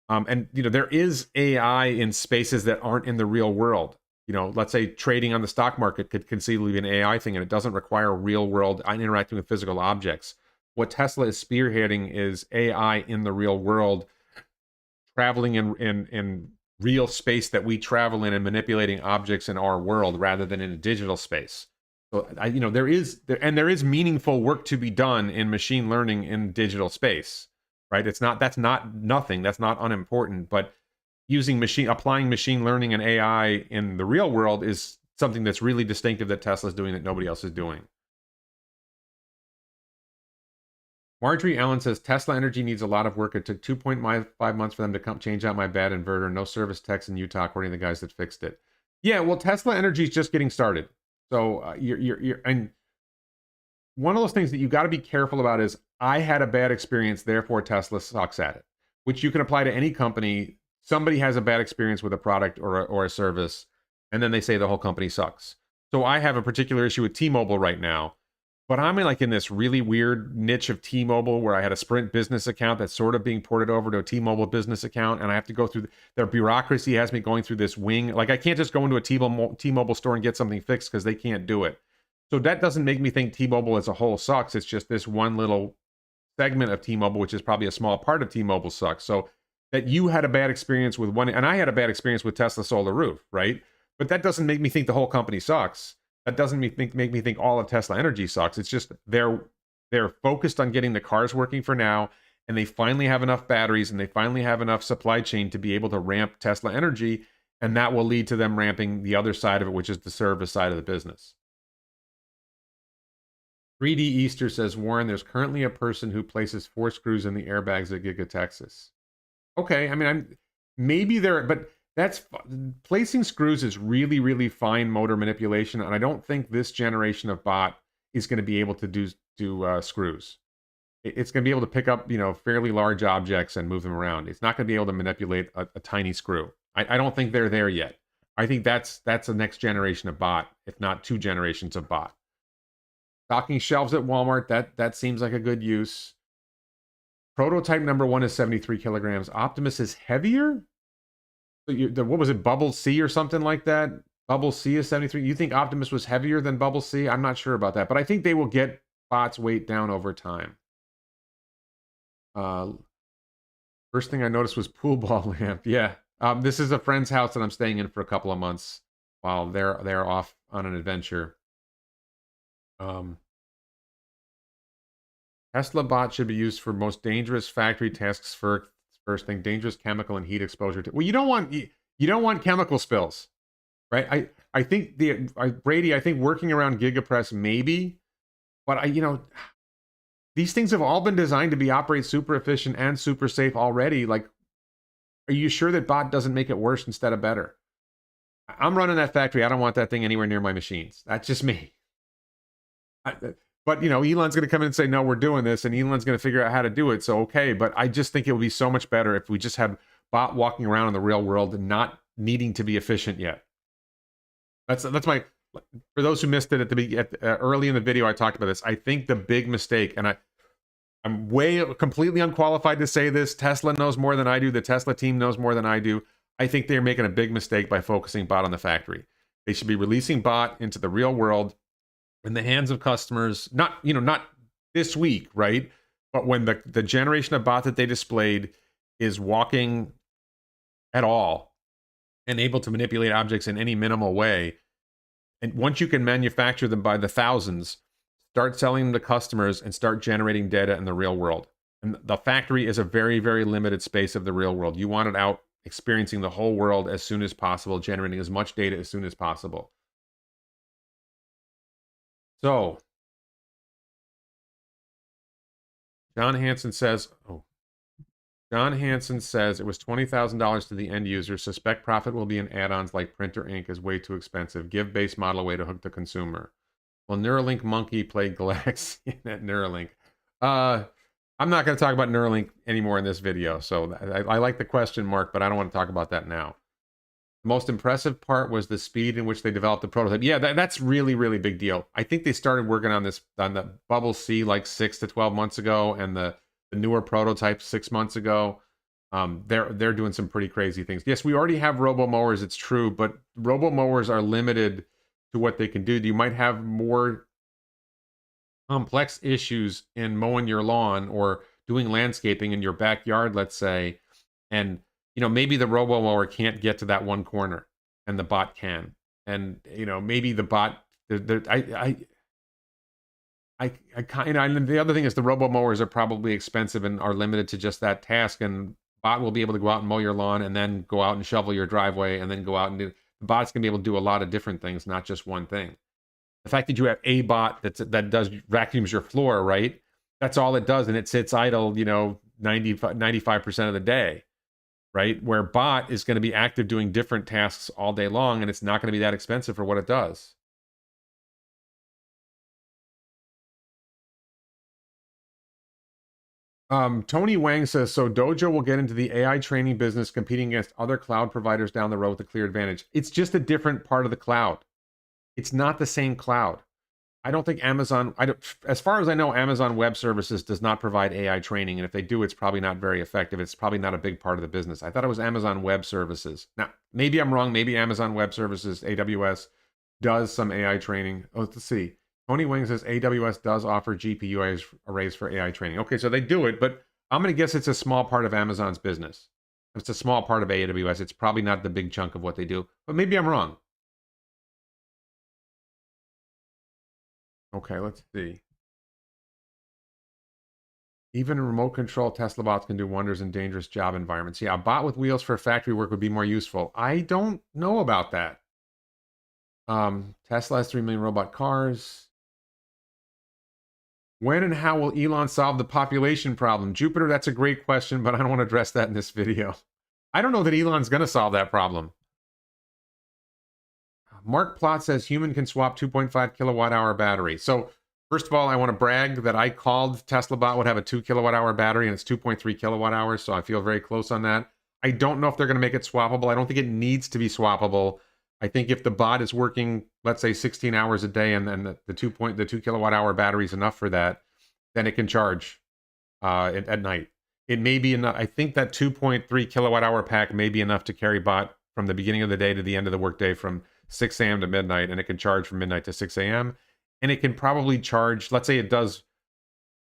S1: And there is AI in spaces that aren't in the real world. Let's say trading on the stock market could conceivably be an AI thing, and it doesn't require real world interacting with physical objects. What Tesla is spearheading is AI in the real world, traveling in real space that we travel in and manipulating objects in our world rather than in a digital space. So there is meaningful work to be done in machine learning in digital space, right? That's not nothing. That's not unimportant. But applying machine learning and AI in the real world is something that's really distinctive that Tesla's doing that nobody else is doing. Marjorie Allen says Tesla Energy needs a lot of work. It took 2.5 months for them to change out my bad inverter. No service techs in Utah, according to the guys that fixed it. Yeah, well, Tesla Energy is just getting started. So and one of those things that you got to be careful about is I had a bad experience, therefore Tesla sucks at it, which you can apply to any company. Somebody has a bad experience with a product or a service, and then they say the whole company sucks. So I have a particular issue with T-Mobile right now, but I'm in this really weird niche of T-Mobile where I had a Sprint business account that's sort of being ported over to a T-Mobile business account, and I have to go through their bureaucracy has me going through this wing. Like I can't just go into a T-Mobile store and get something fixed because they can't do it. So that doesn't make me think T-Mobile as a whole sucks. It's just this one little segment of T-Mobile, which is probably a small part of T-Mobile sucks. So that you had a bad experience with one, and I had a bad experience with Tesla Solar Roof, right? But that doesn't make me think the whole company sucks. That doesn't make me think all of Tesla Energy sucks. It's just they're focused on getting the cars working for now, and they finally have enough batteries and they finally have enough supply chain to be able to ramp Tesla Energy, and that will lead to them ramping the other side of it, which is the service side of the business. 3D Easter says, Warren, there's currently a person who places 4 screws in the airbags at Giga Texas. Okay, I mean, maybe there, but that's placing screws is really, really fine motor manipulation, and I don't think this generation of bot is going to be able to do screws. It's going to be able to pick up, fairly large objects and move them around. It's not going to be able to manipulate a tiny screw. I don't think they're there yet. I think that's the next generation of bot, if not 2 generations of bot. Stocking shelves at Walmart, that seems like a good use. Prototype number 1 is 73 kilograms. Optimus is heavier? So what was it, Bubble C or something like that? Bubble C is 73. You think Optimus was heavier than Bubble C? I'm not sure about that, but I think they will get bots' weight down over time. First thing I noticed was pool ball lamp. Yeah, this is a friend's house that I'm staying in for a couple of months while they're off on an adventure. Tesla bot should be used for most dangerous factory tasks first thing, dangerous chemical and heat exposure. Well, you don't want chemical spills, right? I think Brady, I think working around GigaPress maybe, but these things have all been designed to operate super efficient and super safe already. Like, are you sure that bot doesn't make it worse instead of better? I'm running that factory. I don't want that thing anywhere near my machines. That's just me. But, Elon's going to come in and say, no, we're doing this, and Elon's going to figure out how to do it. So, okay, but I just think it would be so much better if we just had bot walking around in the real world and not needing to be efficient yet. That's my, for those who missed it early in the video, I talked about this. I think the big mistake, and I'm completely unqualified to say this. Tesla knows more than I do. The Tesla team knows more than I do. I think they're making a big mistake by focusing bot on the factory. They should be releasing bot into the real world in the hands of customers, not this week, right? But when the generation of bot that they displayed is walking at all and able to manipulate objects in any minimal way, and once you can manufacture them by the thousands, start selling them to customers and start generating data in the real world. And the factory is a very, very limited space of the real world. You want it out experiencing the whole world as soon as possible, generating as much data as soon as possible. So, John Hansen says it was $20,000 to the end user. Suspect profit will be in add-ons like printer ink is way too expensive. Give base model away to hook the consumer. Well, Neuralink monkey played Glax at Neuralink. I'm not going to talk about Neuralink anymore in this video. So I like the question mark, but I don't want to talk about that now. The most impressive part was the speed in which they developed the prototype. Yeah, that's really, really big deal. I think they started working on the Bubble C like 6 to 12 months ago, and the newer prototype 6 months ago. They're doing some pretty crazy things. Yes, we already have robo mowers, it's true, but robo mowers are limited to what they can do. You might have more complex issues in mowing your lawn or doing landscaping in your backyard, let's say, and maybe the robo mower can't get to that one corner and the bot can. And, maybe the bot I kind of, and the other thing is the robo mowers are probably expensive and are limited to just that task. And bot will be able to go out and mow your lawn and then go out and shovel your driveway and then go out and do. The bot's gonna be able to do a lot of different things, not just one thing. The fact that you have a bot that does vacuums your floor, right? That's all it does, and it sits idle, 95% of the day, right? Where bot is going to be active doing different tasks all day long, and it's not going to be that expensive for what it does. Tony Wang says, so Dojo will get into the AI training business competing against other cloud providers down the road with a clear advantage. It's just a different part of the cloud. It's not the same cloud. I don't think Amazon, as far as I know, Amazon Web Services does not provide AI training. And if they do, it's probably not very effective. It's probably not a big part of the business. I thought it was Amazon Web Services. Now, maybe I'm wrong. Maybe Amazon Web Services, AWS, does some AI training. Oh, let's see. Tony Wing says AWS does offer GPU arrays for AI training. Okay, so they do it, but I'm going to guess it's a small part of Amazon's business. If it's a small part of AWS, it's probably not the big chunk of what they do. But maybe I'm wrong. Okay, let's see. Even remote control Tesla bots can do wonders in dangerous job environments. Yeah, a bot with wheels for factory work would be more useful. I don't know about that. Tesla has 3 million robot cars. When and how will Elon solve the population problem? Jupiter, that's a great question, but I don't want to address that in this video. I don't know that Elon's going to solve that problem. Mark Plot says human can swap 2.5 kilowatt hour battery. So first of all, I want to brag that I called Tesla bot would have a 2 kilowatt hour battery and it's 2.3 kilowatt hours. So I feel very close on that. I don't know if they're going to make it swappable. I don't think it needs to be swappable. I think if the bot is working, let's say 16 hours a day and then the 2 kilowatt hour battery is enough for that, then it can charge at night. It may be enough. I think that 2.3 kilowatt hour pack may be enough to carry bot from the beginning of the day to the end of the workday from 6 a.m. to midnight, and it can charge from midnight to 6 a.m. And it can probably charge, let's say it does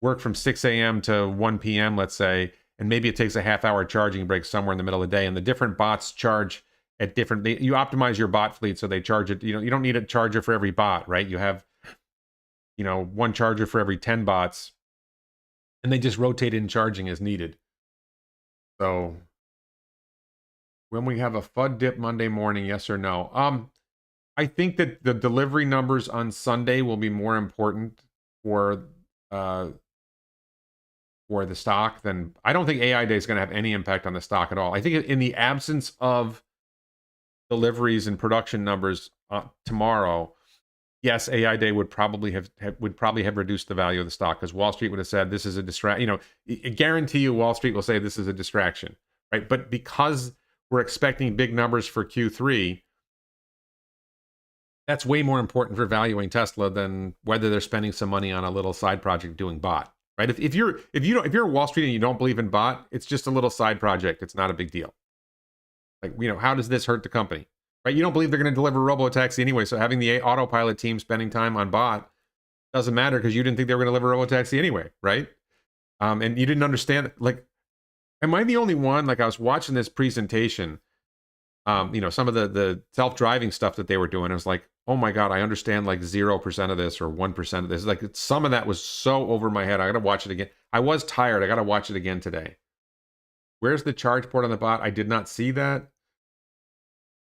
S1: work from 6 a.m. to 1 p.m., let's say, and maybe it takes a half-hour charging break somewhere in the middle of the day, and the different bots charge at different, you optimize your bot fleet so they charge it, you don't need a charger for every bot, right? You have, one charger for every 10 bots, and they just rotate in charging as needed. So, when we have a FUD dip Monday morning, yes or no? I think that the delivery numbers on Sunday will be more important for the stock than, I don't think AI Day is going to have any impact on the stock at all. I think in the absence of deliveries and production numbers tomorrow, yes, AI Day would probably have reduced the value of the stock because Wall Street would have said this is a distraction. I guarantee you Wall Street will say this is a distraction, right? But because we're expecting big numbers for Q3, that's way more important for valuing Tesla than whether they're spending some money on a little side project doing bot, right? If you're Wall Street and you don't believe in bot, it's just a little side project. It's not a big deal. Like, how does this hurt the company, right? You don't believe they're going to deliver robotaxi anyway, so having the autopilot team spending time on bot doesn't matter because you didn't think they were going to deliver robotaxi anyway, right? And you didn't understand. Like, am I the only one? Like, I was watching this presentation. Some of the self-driving stuff that they were doing, I was like, oh my God, I understand like 0% of this or 1% of this. Like some of that was so over my head. I got to watch it again. I was tired. I got to watch it again today. Where's the charge port on the bot? I did not see that.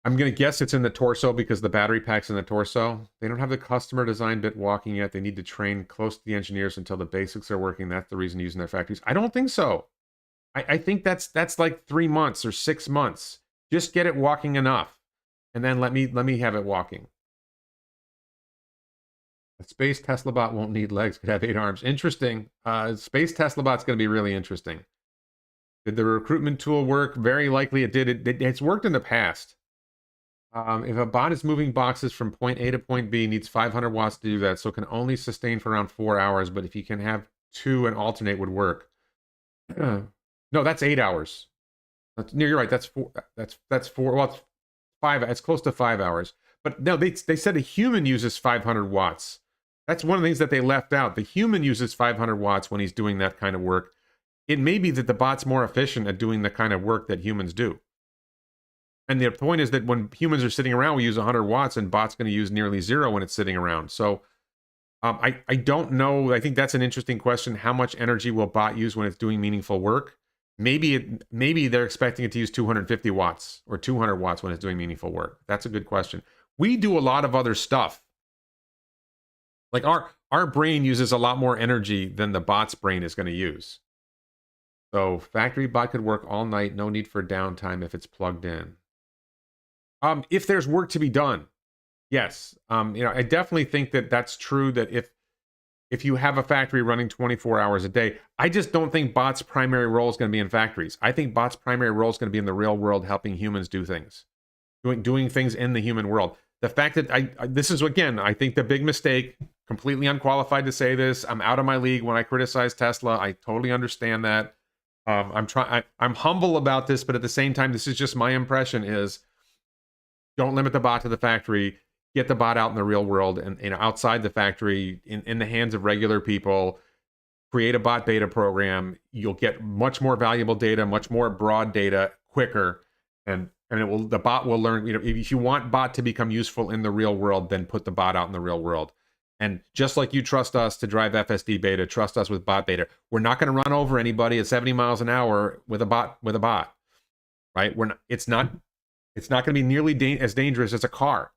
S1: I'm going to guess it's in the torso because the battery pack's in the torso. They don't have the customer design bit walking yet. They need to train close to the engineers until the basics are working. That's the reason using their factories. I don't think so. I think that's like 3 months or 6 months. Just get it walking enough, and then let me have it walking. A space Tesla bot won't need legs; could have 8 arms. Interesting. Space Tesla bot's going to be really interesting. Did the recruitment tool work? Very likely it did. It's worked in the past. If a bot is moving boxes from point A to point B, needs 500 watts to do that, so can only sustain for around 4 hours. But if you can have 2 and alternate, would work. No, that's 8 hours. No, you're right. That's 4. That's 4. Well, it's 5. It's close to 5 hours. But no, they said a human uses 500 watts. That's one of the things that they left out. The human uses 500 watts when he's doing that kind of work. It may be that the bot's more efficient at doing the kind of work that humans do. And the point is that when humans are sitting around, we use 100 watts, and bot's going to use nearly zero when it's sitting around. So I don't know. I think that's an interesting question. How much energy will bot use when it's doing meaningful work? Maybe they're expecting it to use 250 watts or 200 watts when it's doing meaningful work. That's a good question. We do a lot of other stuff. Like our brain uses a lot more energy than the bot's brain is going to use. So factory bot could work all night, no need for downtime if it's plugged in. If there's work to be done, yes. I definitely think that that's true. That if you have a factory running 24 hours a day, I just don't think bot's primary role is going to be in factories. I think bot's primary role is going to be in the real world, helping humans do things, doing things in the human world. The fact that this is, again, I think the big mistake, completely unqualified to say this. I'm out of my league when I criticize Tesla. I totally understand that. I'm humble about this, but at the same time, this is just my impression is don't limit the bot to the factory. Get the bot out in the real world and outside the factory in the hands of regular people. Create a bot beta program. You'll get much more valuable data, much more broad data quicker. And the bot will learn, if you want bot to become useful in the real world, then put the bot out in the real world. And just like you trust us to drive FSD beta, trust us with bot beta. We're not going to run over anybody at 70 miles an hour with a bot, right? It's not going to be nearly as dangerous as a car,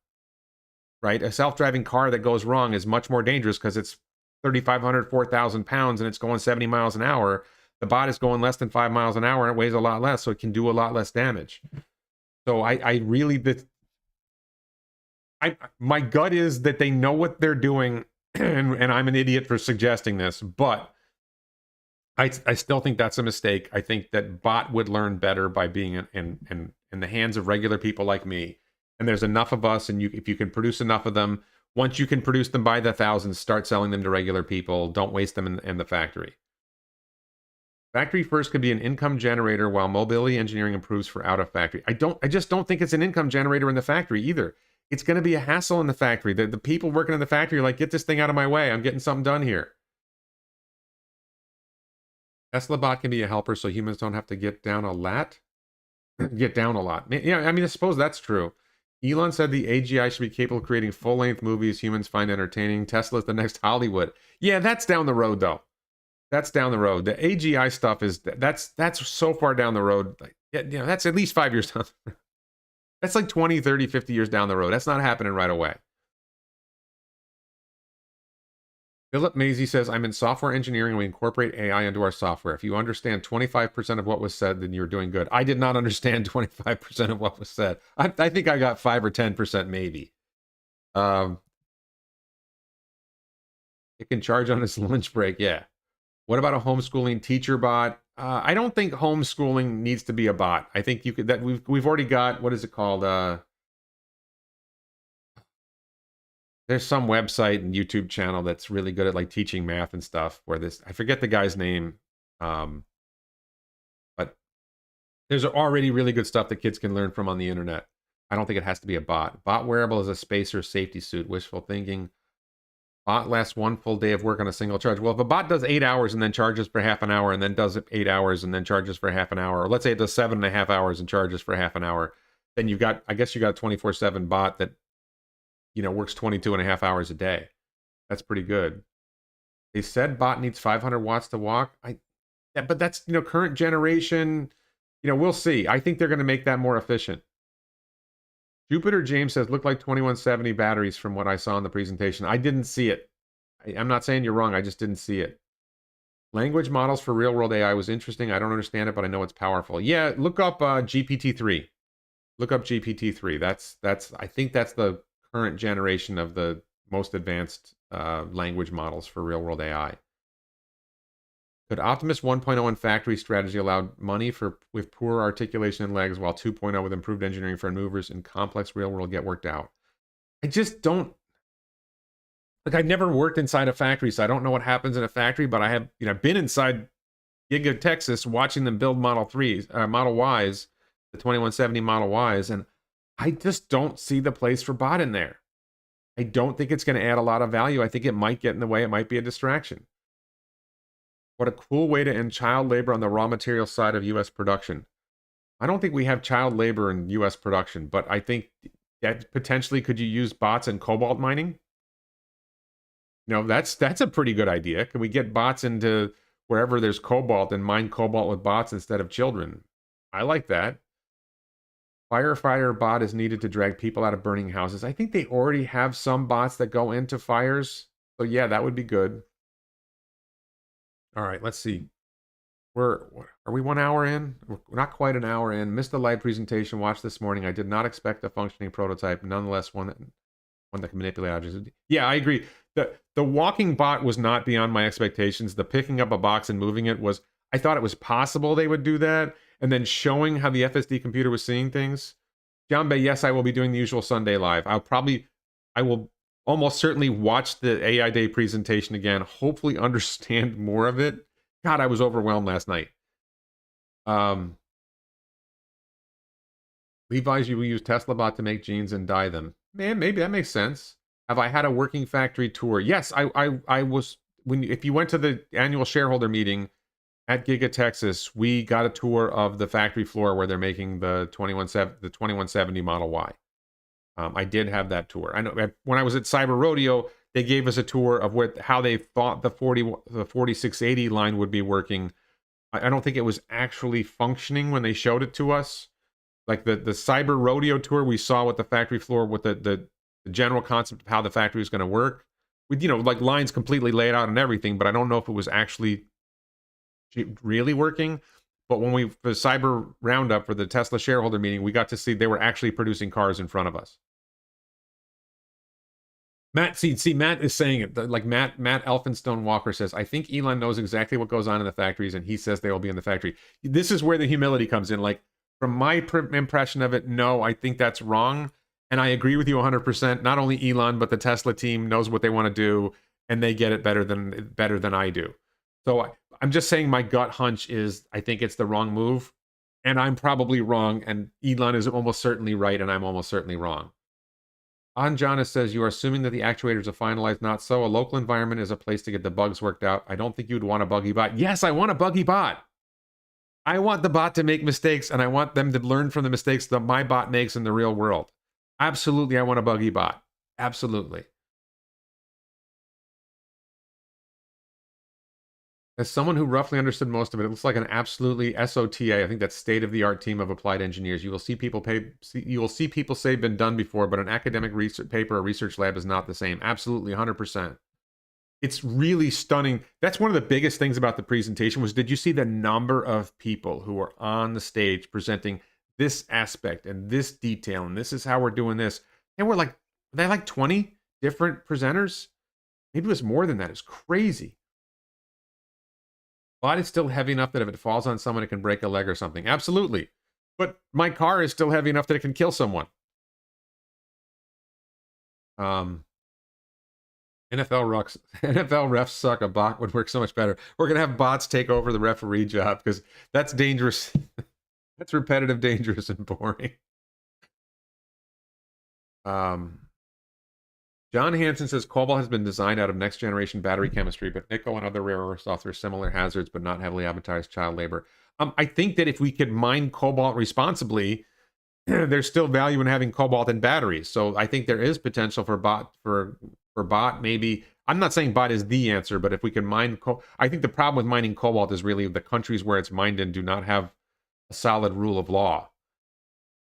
S1: right? A self-driving car that goes wrong is much more dangerous because it's 3,500, 4,000 pounds and it's going 70 miles an hour. The bot is going less than 5 miles an hour and it weighs a lot less, so it can do a lot less damage. So my gut is that they know what they're doing, and I'm an idiot for suggesting this, but I still think that's a mistake. I think that bot would learn better by being in the hands of regular people like me. And there's enough of us, and if you can produce enough of them, once you can produce them by the thousands, start selling them to regular people. Don't waste them in the factory. Factory first could be an income generator while mobility engineering improves for out of factory. I just don't think it's an income generator in the factory either. It's going to be a hassle in the factory. The people working in the factory are like, get this thing out of my way. I'm getting something done here. Tesla bot can be a helper so humans don't have to get down a lot. Yeah, I mean, I suppose that's true. Elon said the AGI should be capable of creating full-length movies humans find entertaining. Tesla's the next Hollywood. Yeah, that's down the road, though. That's down the road. The AGI stuff that's so far down the road. Like, that's at least 5 years down. That's like 20, 30, 50 years down the road. That's not happening right away. Philip Maisie says, I'm in software engineering and we incorporate AI into our software. If you understand 25% of what was said, then you're doing good. I did not understand 25% of what was said. I think I got 5 or 10% maybe. It can charge on its lunch break. Yeah. What about a homeschooling teacher bot? I don't think homeschooling needs to be a bot. I think we've already got, what is it called? There's some website and YouTube channel that's really good at like teaching math and stuff where I forget the guy's name. But there's already really good stuff that kids can learn from on the internet. I don't think it has to be a bot. Bot wearable is a spacer safety suit. Wishful thinking. Bot lasts 1 full day of work on a single charge. Well, if a bot does 8 hours and then charges for half an hour and then does 8 hours and then charges for half an hour, or let's say it does 7.5 hours and charges for half an hour, then I guess you got a 24/7 bot that, works 22.5 hours a day. That's pretty good. They said bot needs 500 watts to walk. But that's, current generation, we'll see. I think they're going to make that more efficient. Jupiter James says, look like 2170 batteries from what I saw in the presentation. I didn't see it. I'm not saying you're wrong. I just didn't see it. Language models for real world AI was interesting. I don't understand it, but I know it's powerful. Yeah, look up GPT-3. Look up GPT-3. I think that's the current generation of the most advanced language models for real world AI. Could Optimus 1.0 and factory strategy allow money with poor articulation and legs, while 2.0 with improved engineering for movers in complex real world get worked out? I just don't. Like, I've never worked inside a factory, so I don't know what happens in a factory, but I have, been inside Giga Texas watching them build Model Ys, the 2170 Model Ys, and I just don't see the place for bot in there. I don't think it's going to add a lot of value. I think it might get in the way. It might be a distraction. What a cool way to end child labor on the raw material side of U.S. production. I don't think we have child labor in U.S. production, but I think that potentially could you use bots in cobalt mining? That's a pretty good idea. Can we get bots into wherever there's cobalt and mine cobalt with bots instead of children? I like that. Firefighter bot is needed to drag people out of burning houses. I think they already have some bots that go into fires. So yeah, that would be good. All right, let's see. Are we 1 hour in? We're not quite an hour in. Missed the live presentation watched this morning. I did not expect a functioning prototype, nonetheless one that can manipulate objects. Yeah, I agree. The walking bot was not beyond my expectations. The picking up a box and moving it was, I thought it was possible they would do that. And then showing how the FSD computer was seeing things. John Bay, yes, I will be doing the usual Sunday live. I will almost certainly watch the AI Day presentation again, hopefully understand more of it. God, I was overwhelmed last night. Levi's, you will use Tesla bot to make jeans and dye them. Man, maybe that makes sense. Have I had a working factory tour? Yes, I was. If you went to the annual shareholder meeting at Giga Texas, we got a tour of the factory floor where they're making the 2170 Model Y. I did have that tour. I know when I was at Cyber Rodeo, they gave us a tour of how they thought the 4680 line would be working. I don't think it was actually functioning when they showed it to us. Like the Cyber Rodeo tour, we saw what the factory floor, with the general concept of how the factory was going to work, with like lines completely laid out and everything. But I don't know if it was actually really working. But when the Cyber Roundup for the Tesla shareholder meeting, we got to see they were actually producing cars in front of us. Matt is saying it. Like Matt Elphinstone Walker says, I think Elon knows exactly what goes on in the factories, and he says they will be in the factory. This is where the humility comes in. Like, from my impression of it, no, I think that's wrong. And I agree with you 100%. Not only Elon, but the Tesla team knows what they want to do, and they get it better than I do. So I'm just saying my gut hunch is I think it's the wrong move, and I'm probably wrong, and Elon is almost certainly right, and I'm almost certainly wrong. Anjana says, you are assuming that the actuators are finalized. Not so. A local environment is a place to get the bugs worked out. I don't think you would want a buggy bot. Yes, I want a buggy bot. I want the bot to make mistakes, and I want them to learn from the mistakes that my bot makes in the real world. Absolutely, I want a buggy bot. Absolutely. As someone who roughly understood most of it, it looks like an absolutely SOTA. I think that's state-of-the-art team of applied engineers. You will see people say been done before, but an academic research paper or research lab is not the same. Absolutely, 100%. It's really stunning. That's one of the biggest things about the presentation was, did you see the number of people who were on the stage presenting this aspect and this detail, and this is how we're doing this? And we're like, they like 20 different presenters? Maybe it was more than that. It's crazy. Bot is still heavy enough that if it falls on someone, it can break a leg or something. Absolutely. But my car is still heavy enough that it can kill someone. NFL refs suck. A bot would work so much better. We're gonna have bots take over the referee job because that's dangerous. That's repetitive, dangerous, and boring. John Hansen says cobalt has been designed out of next generation battery chemistry, but nickel and other rare earths offer similar hazards, but not heavily advertised child labor. I think that if we could mine cobalt responsibly, there's still value in having cobalt in batteries. So I think there is potential for bot. Maybe, I'm not saying bot is the answer, but if we can mine, I think the problem with mining cobalt is really the countries where it's mined in do not have a solid rule of law.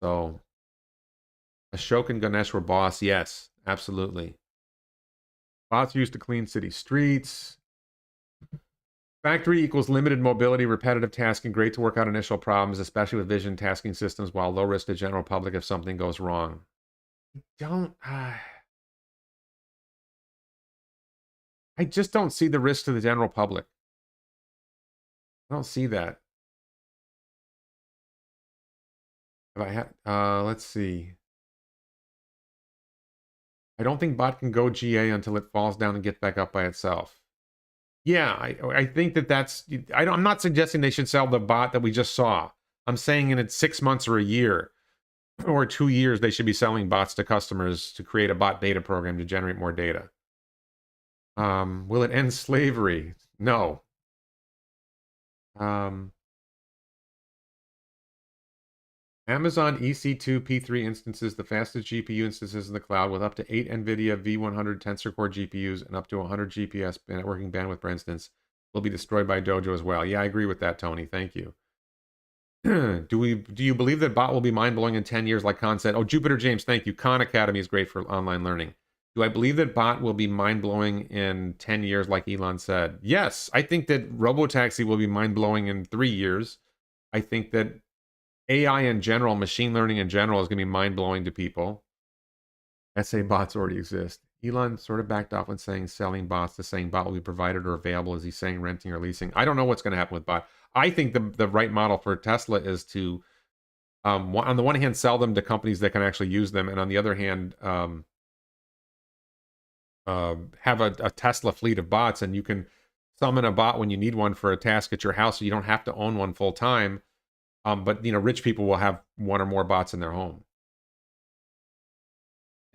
S1: So Ashok and Ganesh were boss. Yes, absolutely. Bots used to clean city streets. Factory equals limited mobility, repetitive tasking, great to work out initial problems, especially with vision tasking systems, while low risk to general public if something goes wrong. I just don't see the risk to the general public. I don't see that. Have I had, let's see. I don't think bot can go GA until it falls down and get back up by itself. Yeah, I think that's, I'm not suggesting they should sell the bot that we just saw. I'm saying in 6 months or a year or 2 years, they should be selling bots to customers to create a bot beta program to generate more data. Will it end slavery? No. Amazon EC2 P3 instances, the fastest GPU instances in the cloud with up to 8 NVIDIA V100 Tensor Core GPUs and up to 100 GPS networking bandwidth per instance, will be destroyed by Dojo as well. Yeah, I agree with that, Tony. Thank you. Do you believe that bot will be mind-blowing in 10 years like Khan said? Oh, Jupiter James, thank you. Khan Academy is great for online learning. Do I believe that bot will be mind-blowing in 10 years like Elon said? Yes, I think that robotaxi will be mind-blowing in 3 years. I think that AI in general, machine learning in general, is going to be mind-blowing to people. SA bots already exist. Elon sort of backed off when saying selling bots to saying bot will be provided or available. Is he saying renting or leasing? I don't know what's going to happen with bot. I think the right model for Tesla is to, on the one hand, sell them to companies that can actually use them, and on the other hand, have a Tesla fleet of bots, and you can summon a bot when you need one for a task at your house, so you don't have to own one full time. But rich people will have one or more bots in their home.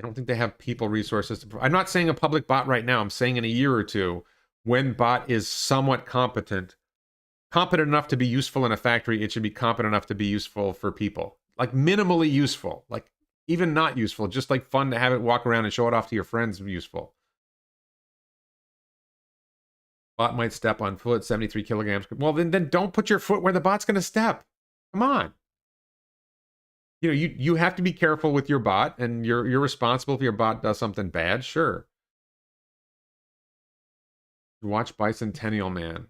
S1: I don't think they have people resources. I'm not saying a public bot right now. I'm saying in a year or two, when bot is somewhat competent enough to be useful in a factory, it should be competent enough to be useful for people. Like minimally useful, like even not useful, just like fun to have it walk around and show it off to your friends useful. Bot might step on foot, 73 kilograms. Well, then don't put your foot where the bot's going to step. Come on. You have to be careful with your bot, and you're responsible if your bot does something bad. Sure. Watch Bicentennial Man.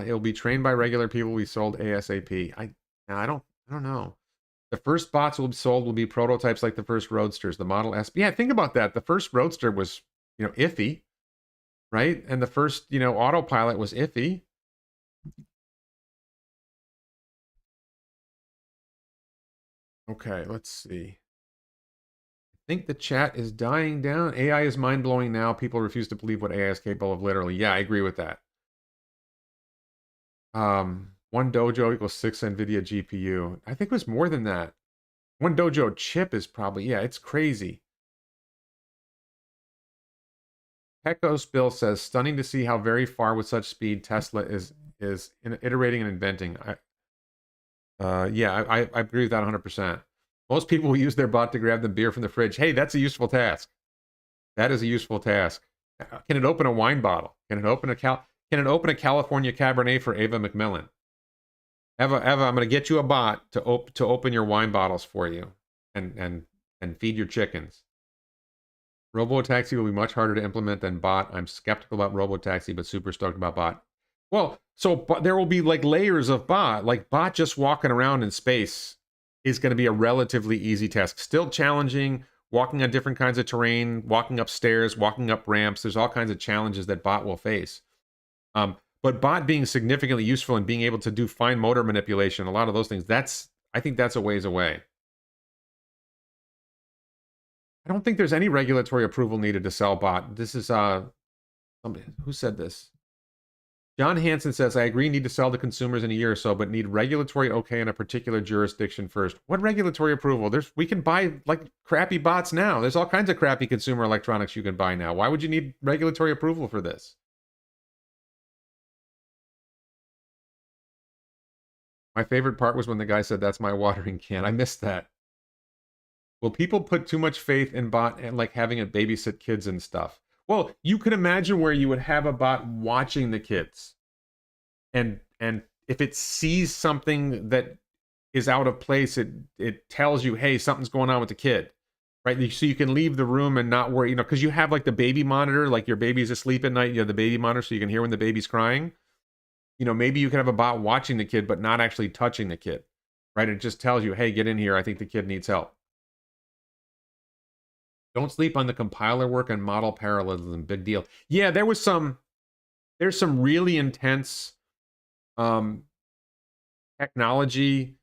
S1: It'll be trained by regular people. We sold ASAP. I don't know. The first bots will be sold will be prototypes like the first Roadsters, the Model S. Yeah, think about that. The first Roadster was, iffy, right? And the first, autopilot was iffy. Okay, let's see. I think the chat is dying down. AI is mind-blowing now. People refuse to believe what AI is capable of literally. Yeah, I agree with that. 1 Dojo equals 6 NVIDIA GPU. I think it was more than that. 1 Dojo chip is probably, yeah, it's crazy. Pecos Bill says, stunning to see how very far with such speed Tesla is iterating and inventing. Yeah, I agree with that 100%. Most people will use their bot to grab the beer from the fridge. Hey, that's a useful task. That is a useful task. Can it open a wine bottle? Can it open a California Cabernet for Ava McMillan? Eva, I'm going to get you a bot to open your wine bottles for you and feed your chickens. Robotaxi will be much harder to implement than bot. I'm skeptical about Robotaxi, but super stoked about bot. Well, so there will be like layers of bot. Like bot just walking around in space is going to be a relatively easy task. Still challenging, walking on different kinds of terrain, walking up stairs, walking up ramps. There's all kinds of challenges that bot will face. But bot being significantly useful and being able to do fine motor manipulation, a lot of those things, I think that's a ways away. I don't think there's any regulatory approval needed to sell bot. This is somebody who said this. John Hansen says, I agree, need to sell to consumers in a year or so, but need regulatory okay in a particular jurisdiction first. What regulatory approval? We can buy like crappy bots now. There's all kinds of crappy consumer electronics you can buy now. Why would you need regulatory approval for this? My favorite part was when the guy said, that's my watering can. I missed that. Will people put too much faith in bot and like having it babysit kids and stuff? Well, you could imagine where you would have a bot watching the kids. And if it sees something that is out of place, it tells you, hey, something's going on with the kid. Right? So you can leave the room and not worry, because you have like the baby monitor, like your baby's asleep at night, you have the baby monitor so you can hear when the baby's crying. Maybe you can have a bot watching the kid, but not actually touching the kid. Right? It just tells you, hey, get in here. I think the kid needs help. Don't sleep on the compiler work and model parallelism. Big deal. Yeah, there's some really intense technology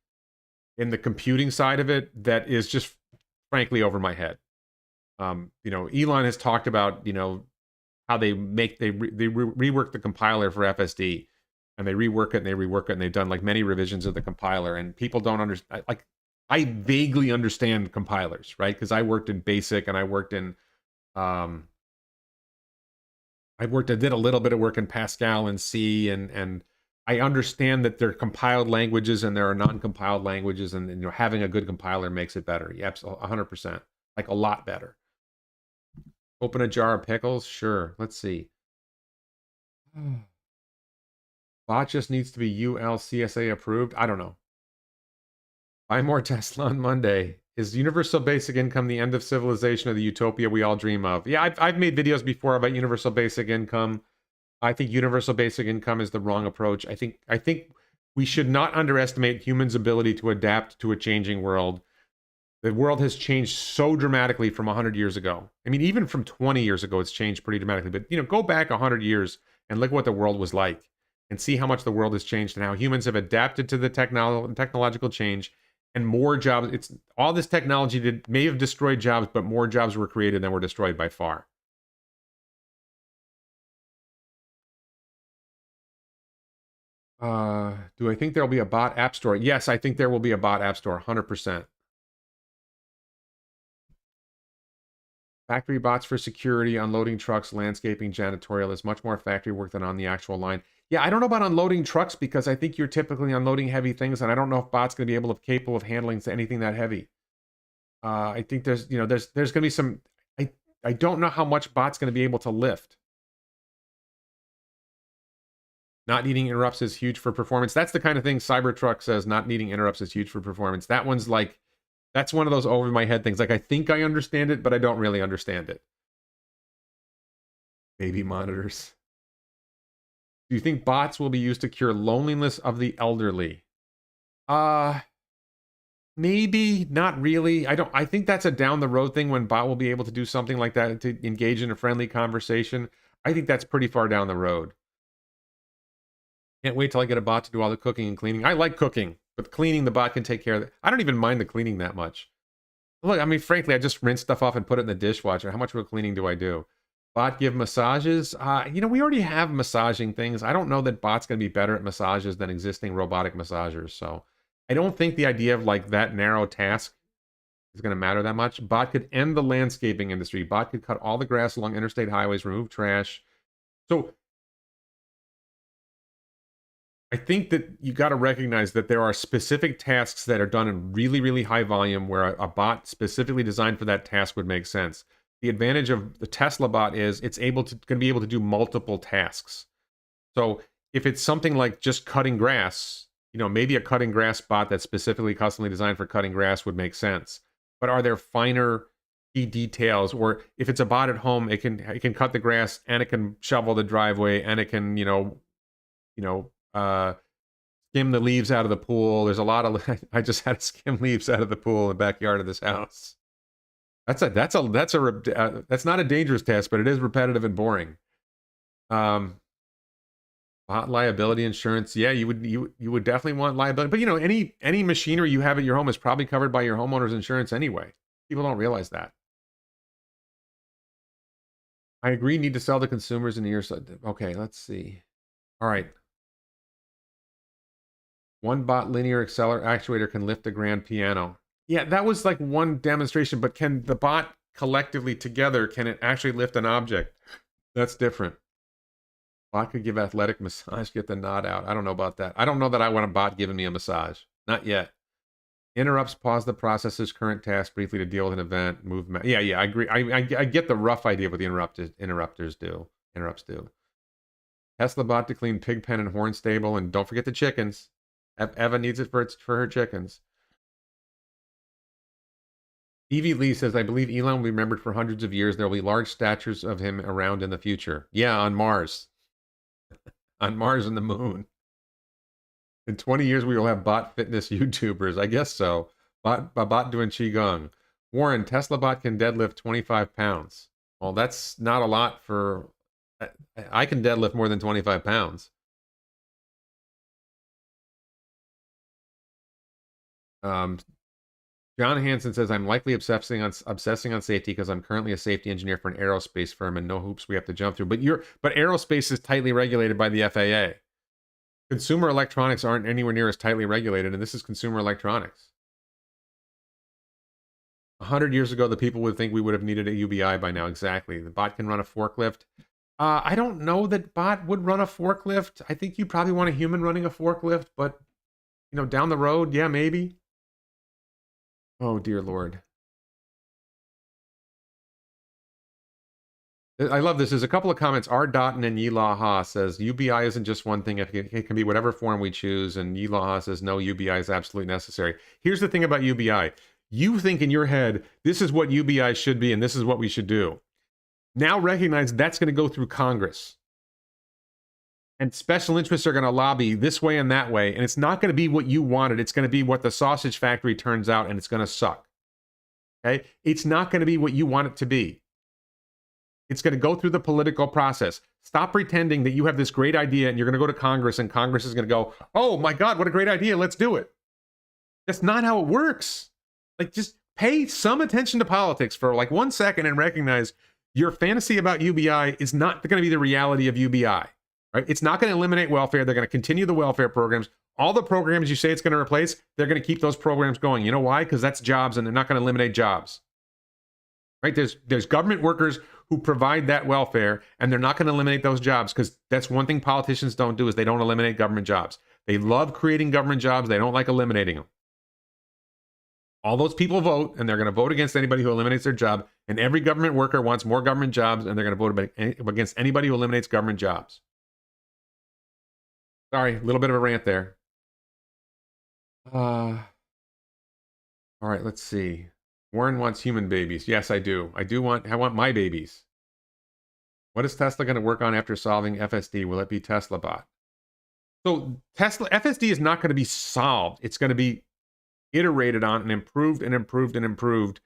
S1: in the computing side of it that is just frankly over my head. Elon has talked about, how they rework the compiler for FSD, and they rework it and they rework it, and they've done like many revisions of the compiler, and people don't understand. Like, I vaguely understand compilers, right? Because I worked in BASIC and I did a little bit of work in Pascal and C and I understand that there are compiled languages and there are non-compiled languages, and having a good compiler makes it better. Yeah, absolutely, 100%, like a lot better. Open a jar of pickles, sure. Let's see. Bot just needs to be ULCSA approved. I don't know. Buy more Tesla on Monday. Is universal basic income the end of civilization or the utopia we all dream of? Yeah, I've made videos before about universal basic income. I think universal basic income is the wrong approach. I think we should not underestimate humans' ability to adapt to a changing world. The world has changed so dramatically from 100 years ago. I mean, even from 20 years ago, it's changed pretty dramatically. But, go back 100 years and look at what the world was like and see how much the world has changed and how humans have adapted to the technological change, and more jobs. It's all this technology may have destroyed jobs, but more jobs were created than were destroyed by far. Do I think there'll be a bot app store? Yes, I think there will be a bot app store, 100%. Factory bots for security, unloading trucks, landscaping, janitorial is much more factory work than on the actual line. Yeah, I don't know about unloading trucks because I think you're typically unloading heavy things, and I don't know if bot's going to be capable of handling anything that heavy. I think there's going to be some. I don't know how much bot's going to be able to lift. Not needing interrupts is huge for performance. That's the kind of thing Cybertruck says. Not needing interrupts is huge for performance. That one's like, that's one of those over my head things. Like, I think I understand it, but I don't really understand it. Baby monitors. Do you think bots will be used to cure loneliness of the elderly? Maybe, not really. I think that's a down the road thing when bot will be able to do something like that to engage in a friendly conversation. I think that's pretty far down the road. Can't wait till I get a bot to do all the cooking and cleaning. I like cooking, but cleaning, the bot can take care of it. I don't even mind the cleaning that much. Look, I mean, frankly, I just rinse stuff off and put it in the dishwasher. How much real cleaning do I do? Bot give massages? We already have massaging things. I don't know that bot's going to be better at massages than existing robotic massagers. So I don't think the idea of like that narrow task is going to matter that much. Bot could end the landscaping industry. Bot could cut all the grass along interstate highways, remove trash. So I think that you got to recognize that there are specific tasks that are done in really, really high volume where a bot specifically designed for that task would make sense. The advantage of the Tesla bot is it's going to be able to do multiple tasks. So if it's something like just cutting grass, maybe a cutting grass bot that's specifically customly designed for cutting grass would make sense. But are there finer key details? Or if it's a bot at home, it can cut the grass and it can shovel the driveway and it can, skim the leaves out of the pool. There's a lot of I just had to skim leaves out of the pool in the backyard of this house. That's not a dangerous task, but it is repetitive and boring. Bot liability insurance. Yeah, you would definitely want liability. But any machinery you have at your home is probably covered by your homeowner's insurance anyway. People don't realize that. I agree. Need to sell to consumers in a year. Okay, let's see. All right. One bot linear accelerator actuator can lift a grand piano. Yeah, that was like one demonstration, but can the bot collectively together, can it actually lift an object? That's different. Bot could give athletic massage, get the nod out. I don't know about that. I don't know that I want a bot giving me a massage. Not yet. Interrupts pause the processor's current task briefly to deal with an event. Movement. Yeah, I agree. I get the rough idea what the interrupts do. Tesla bot to clean pig pen and horn stable, and don't forget the chickens. Eva needs it for her chickens. Evie Lee says, I believe Elon will be remembered for hundreds of years. There will be large statues of him around in the future. Yeah, on Mars. On Mars and the moon. In 20 years, we will have bot fitness YouTubers. I guess so. Bot doing Qigong. Warren, Tesla bot can deadlift 25 pounds. Well, that's not a lot for... I can deadlift more than 25 pounds. John Hansen says, I'm likely obsessing on safety because I'm currently a safety engineer for an aerospace firm and no hoops we have to jump through. But aerospace is tightly regulated by the FAA. Consumer electronics aren't anywhere near as tightly regulated, and this is consumer electronics. 100 years ago, the people would think we would have needed a UBI by now. Exactly. The bot can run a forklift. I don't know that bot would run a forklift. I think you probably want a human running a forklift, but down the road, yeah, maybe. Oh dear Lord. I love this. There's a couple of comments. R. Dotton and Yilaw Ha says UBI isn't just one thing. It can be whatever form we choose. And Yilaw Ha says no, UBI is absolutely necessary. Here's the thing about UBI. You think in your head, this is what UBI should be and this is what we should do. Now recognize that's going to go through Congress. And special interests are going to lobby this way and that way. And it's not going to be what you wanted. It's going to be what the sausage factory turns out, and it's going to suck. Okay? It's not going to be what you want it to be. It's going to go through the political process. Stop pretending that you have this great idea and you're going to go to Congress and Congress is going to go, oh my God, what a great idea. Let's do it. That's not how it works. Like, just pay some attention to politics for like 1 second and recognize your fantasy about UBI is not going to be the reality of UBI. Right? It's not going to eliminate welfare. They're going to continue the welfare programs. All the programs you say it's going to replace, they're going to keep those programs going. You know why? Because that's jobs and they're not going to eliminate jobs. Right? There's government workers who provide that welfare, and they're not going to eliminate those jobs, because that's one thing politicians don't do is they don't eliminate government jobs. They love creating government jobs. They don't like eliminating them. All those people vote, and they're going to vote against anybody who eliminates their job. And every government worker wants more government jobs, and they're going to vote against anybody who eliminates government jobs. Sorry, a little bit of a rant there. All right, let's see. Warren wants human babies. Yes, I do. I want my babies. What is Tesla going to work on after solving FSD? Will it be Tesla bot? So FSD is not going to be solved. It's going to be iterated on and improved and improved and improved.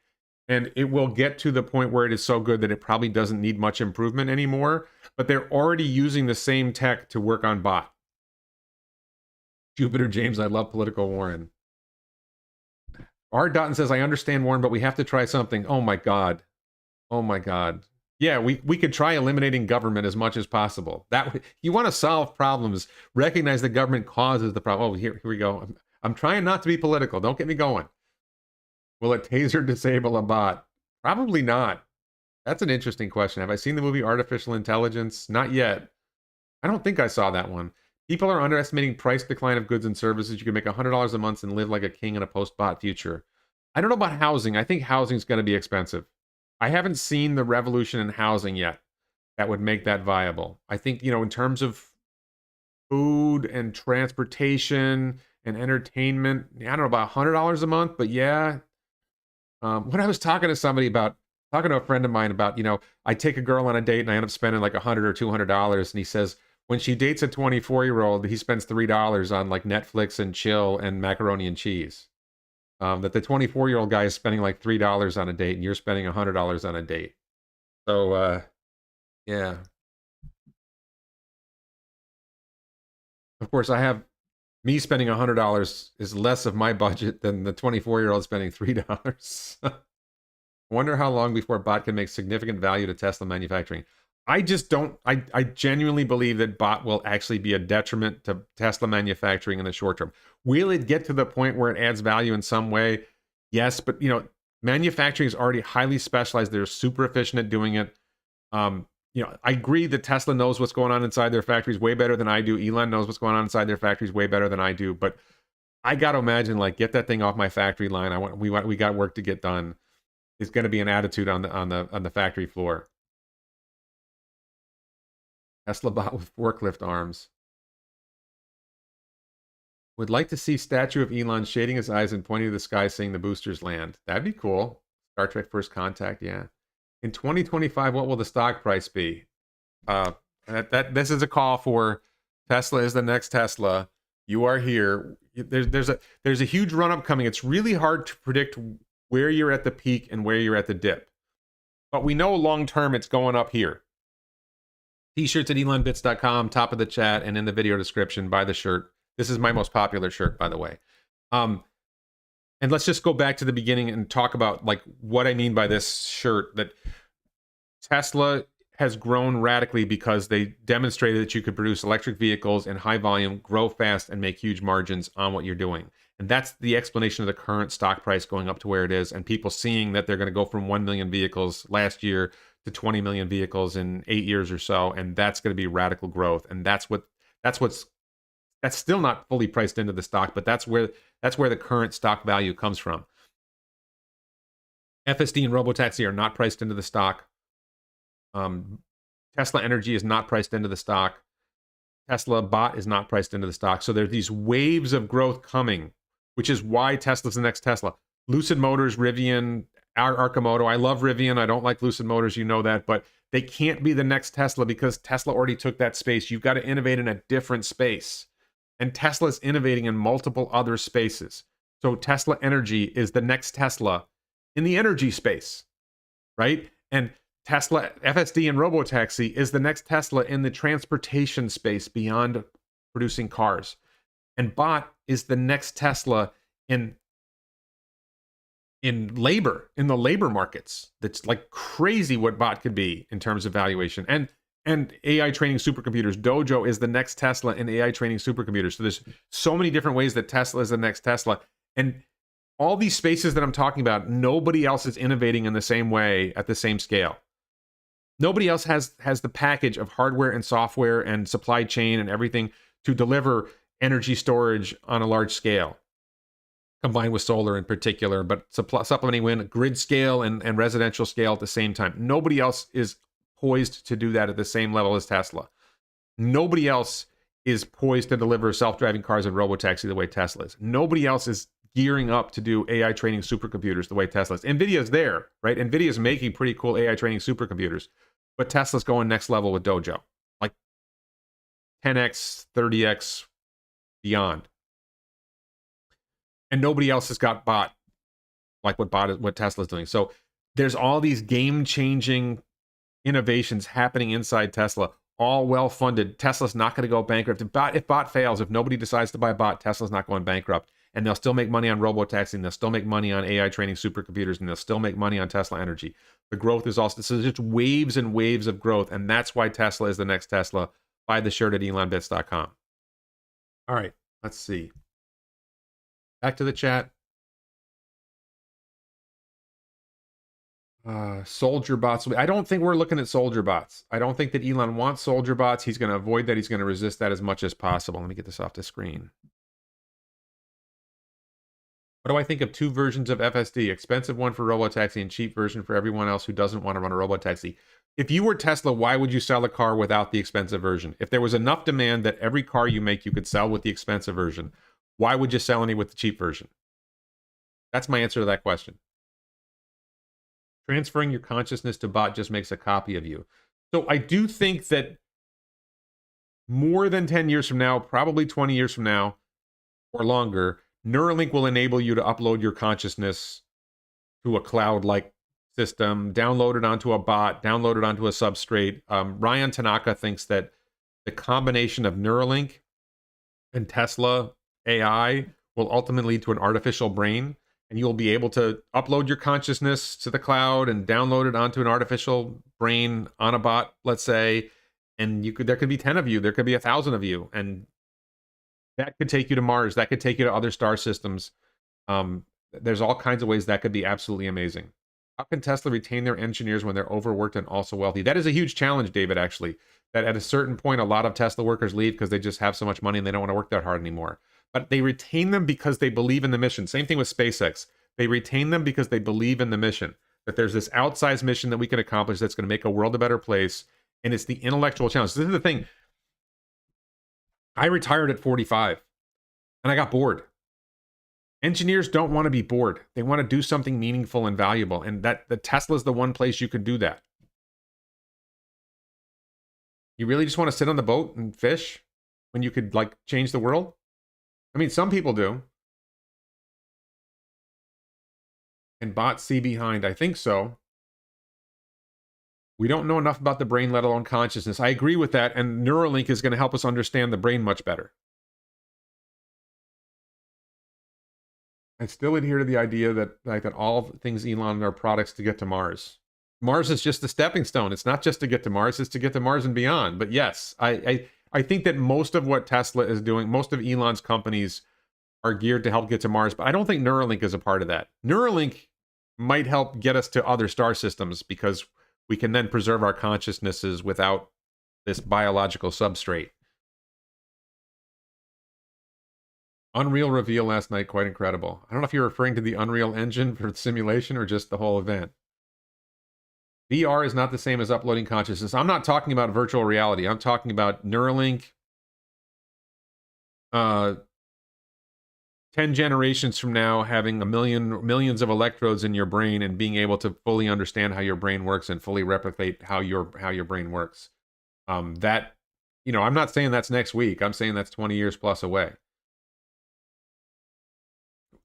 S1: And it will get to the point where it is so good that it probably doesn't need much improvement anymore. But they're already using the same tech to work on bot. Jupiter James, I love political Warren. R. Dotton says, I understand, Warren, but we have to try something. Oh my God. Oh my God. Yeah, we could try eliminating government as much as possible. You want to solve problems, recognize the government causes the problem. Oh, here we go. I'm trying not to be political. Don't get me going. Will a taser disable a bot? Probably not. That's an interesting question. Have I seen the movie Artificial Intelligence? Not yet. I don't think I saw that one. People are underestimating price decline of goods and services. You can make $100 a month and live like a king in a post-bot future. I don't know about housing. I think housing is going to be expensive. I haven't seen the revolution in housing yet that would make that viable. I think, in terms of food and transportation and entertainment, I don't know, about $100 a month, but yeah. When I was talking to a friend of mine about, I take a girl on a date and I end up spending like $100 or $200, and he says, when she dates a 24-year-old, he spends $3 on like Netflix and chill and macaroni and cheese. That the 24-year-old guy is spending like $3 on a date, and you're spending $100 on a date. So, yeah. Of course, me spending $100 is less of my budget than the 24-year-old spending $3. I wonder how long before bot can make significant value to Tesla manufacturing. I genuinely believe that bot will actually be a detriment to Tesla manufacturing in the short term. Will it get to the point where it adds value in some way? Yes, but manufacturing is already highly specialized. They're super efficient at doing it. I agree that Tesla knows what's going on inside their factories way better than I do. Elon knows what's going on inside their factories way better than I do. But I got to imagine, like, get that thing off my factory line. We got work to get done. It's going to be an attitude on the factory floor. Tesla bot with forklift arms. Would like to see statue of Elon shading his eyes and pointing to the sky saying the boosters land. That'd be cool. Star Trek First Contact, yeah. In 2025, what will the stock price be? This is a call for Tesla is the next Tesla. You are here. There's a huge run-up coming. It's really hard to predict where you're at the peak and where you're at the dip. But we know long-term it's going up here. T-shirts at elonbits.com, top of the chat, and in the video description, buy the shirt. This is my most popular shirt, by the way. And let's just go back to the beginning and talk about like what I mean by this shirt, that Tesla has grown radically because they demonstrated that you could produce electric vehicles in high volume, grow fast, and make huge margins on what you're doing. And that's the explanation of the current stock price going up to where it is, and people seeing that they're going to go from 1 million vehicles last year to 20 million vehicles in 8 years or so, and that's going to be radical growth. And that's still not fully priced into the stock, but that's where the current stock value comes from. FSD and Robotaxi are not priced into the stock. Tesla Energy is not priced into the stock. Tesla Bot is not priced into the stock. So there's these waves of growth coming, which is why Tesla's the next Tesla. Lucid Motors, Rivian, Arcimoto. I love Rivian. I don't like Lucid Motors. You know that. But they can't be the next Tesla because Tesla already took that space. You've got to innovate in a different space. And Tesla's innovating in multiple other spaces. So Tesla Energy is the next Tesla in the energy space, right? And Tesla FSD and Robotaxi is the next Tesla in the transportation space beyond producing cars. And Bot is the next Tesla in labor, in the labor markets. That's like crazy what Bot could be in terms of valuation. And AI training supercomputers. Dojo is the next Tesla in AI training supercomputers. So there's so many different ways that Tesla is the next Tesla. And all these spaces that I'm talking about, nobody else is innovating in the same way at the same scale. Nobody else has the package of hardware and software and supply chain and everything to deliver energy storage on a large scale, combined with solar in particular, but supplementing wind, grid scale and residential scale at the same time. Nobody else is poised to do that at the same level as Tesla. Nobody else is poised to deliver self-driving cars and robotaxi the way Tesla is. Nobody else is gearing up to do AI training supercomputers the way Tesla is. NVIDIA's there, right? NVIDIA's making pretty cool AI training supercomputers, but Tesla's going next level with Dojo, like 10x, 30x beyond. And nobody else has got Bot like what Tesla's doing. So there's all these game-changing innovations happening inside Tesla, all well-funded. Tesla's not going to go bankrupt. If Bot fails, if nobody decides to buy Bot, Tesla's not going bankrupt. And they'll still make money on robotaxi, and they'll still make money on AI training supercomputers, and they'll still make money on Tesla Energy. The growth is also, so there's just waves and waves of growth, and that's why Tesla is the next Tesla. Buy the shirt at elonbits.com. All right, let's see. Back to the chat. Soldier bots. I don't think we're looking at soldier bots. I don't think that Elon wants soldier bots. He's going to avoid that. He's going to resist that as much as possible. Let me get this off the screen. What do I think of two versions of FSD? Expensive one for robotaxi and cheap version for everyone else who doesn't want to run a robotaxi. If you were Tesla, why would you sell a car without the expensive version? If there was enough demand that every car you make you could sell with the expensive version, why would you sell any with the cheap version? That's my answer to that question. Transferring your consciousness to Bot just makes a copy of you. So I do think that more than 10 years from now, probably 20 years from now or longer, Neuralink will enable you to upload your consciousness to a cloud-like system, download it onto a bot, download it onto a substrate. Ryan Tanaka thinks that the combination of Neuralink and Tesla AI will ultimately lead to an artificial brain, and you'll be able to upload your consciousness to the cloud and download it onto an artificial brain on a bot, let's say, and there could be 10 of you, there could be 1,000 of you, and that could take you to Mars. That could take you to other star systems. There's all kinds of ways that could be absolutely amazing. How can Tesla retain their engineers when they're overworked and also wealthy? That is a huge challenge, David, actually. That at a certain point, a lot of Tesla workers leave because they just have so much money and they don't want to work that hard anymore. But they retain them because they believe in the mission. Same thing with SpaceX. They retain them because they believe in the mission. That there's this outsized mission that we can accomplish that's going to make a world a better place. And it's the intellectual challenge. This is the thing. I retired at 45 and I got bored. Engineers don't want to be bored. They want to do something meaningful and valuable. And the Tesla's the one place you could do that. You really just want to sit on the boat and fish when you could like change the world? I mean, some people do. And bots see behind? I think so. We don't know enough about the brain, let alone consciousness. I agree with that, and Neuralink is going to help us understand the brain much better. I still adhere to the idea that all things Elon are products to get to Mars. Mars is just a stepping stone. It's not just to get to Mars, it's to get to Mars and beyond. But yes, I think that most of what Tesla is doing, most of Elon's companies are geared to help get to Mars, but I don't think Neuralink is a part of that. Neuralink might help get us to other star systems because we can then preserve our consciousnesses without this biological substrate. Unreal reveal last night, quite incredible. I don't know if you're referring to the Unreal Engine for the simulation or just the whole event. VR is not the same as uploading consciousness. I'm not talking about virtual reality. I'm talking about Neuralink. 10 generations from now, having millions of electrodes in your brain and being able to fully understand how your brain works and fully replicate how your brain works. That, I'm not saying that's next week. I'm saying that's 20 years plus away.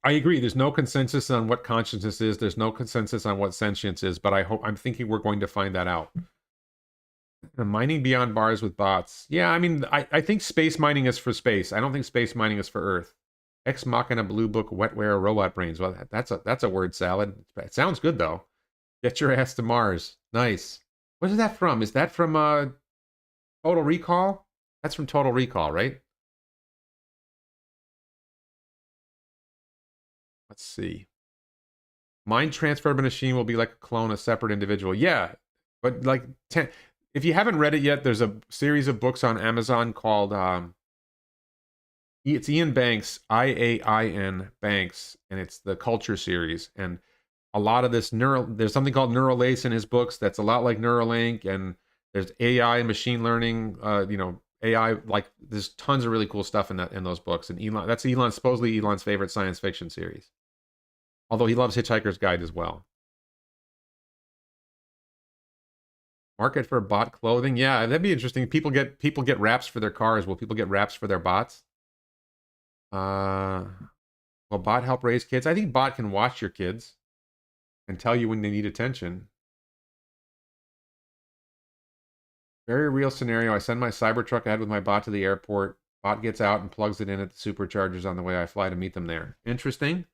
S1: I agree. There's no consensus on what consciousness is. There's no consensus on what sentience is, but I'm thinking we're going to find that out. Mining beyond bars with bots. Yeah, I mean, I think space mining is for space. I don't think space mining is for Earth. Ex Machina Blue Book Wetware Robot Brains. Well, that's a word salad. It sounds good though. Get your ass to Mars. Nice. What is that from? Is that from Total Recall? That's from Total Recall, right? Let's see. Mind transfer of a machine will be like a clone, a separate individual. Yeah, but like if you haven't read it yet, there's a series of books on Amazon called it's Ian Banks, IAIN Banks, and it's the Culture series. And a lot of this there's something called Neuralace in his books that's a lot like Neuralink, and there's AI, machine learning, AI, like there's tons of really cool stuff in those books. And that's supposedly Elon's favorite science fiction series. Although he loves Hitchhiker's Guide as well. Market for bot clothing? Yeah, that'd be interesting. People get wraps for their cars. Will people get wraps for their bots? Will bot help raise kids? I think bot can watch your kids and tell you when they need attention. Very real scenario. I send my Cybertruck ahead with my bot to the airport. Bot gets out and plugs it in at the superchargers on the way I fly to meet them there. Interesting.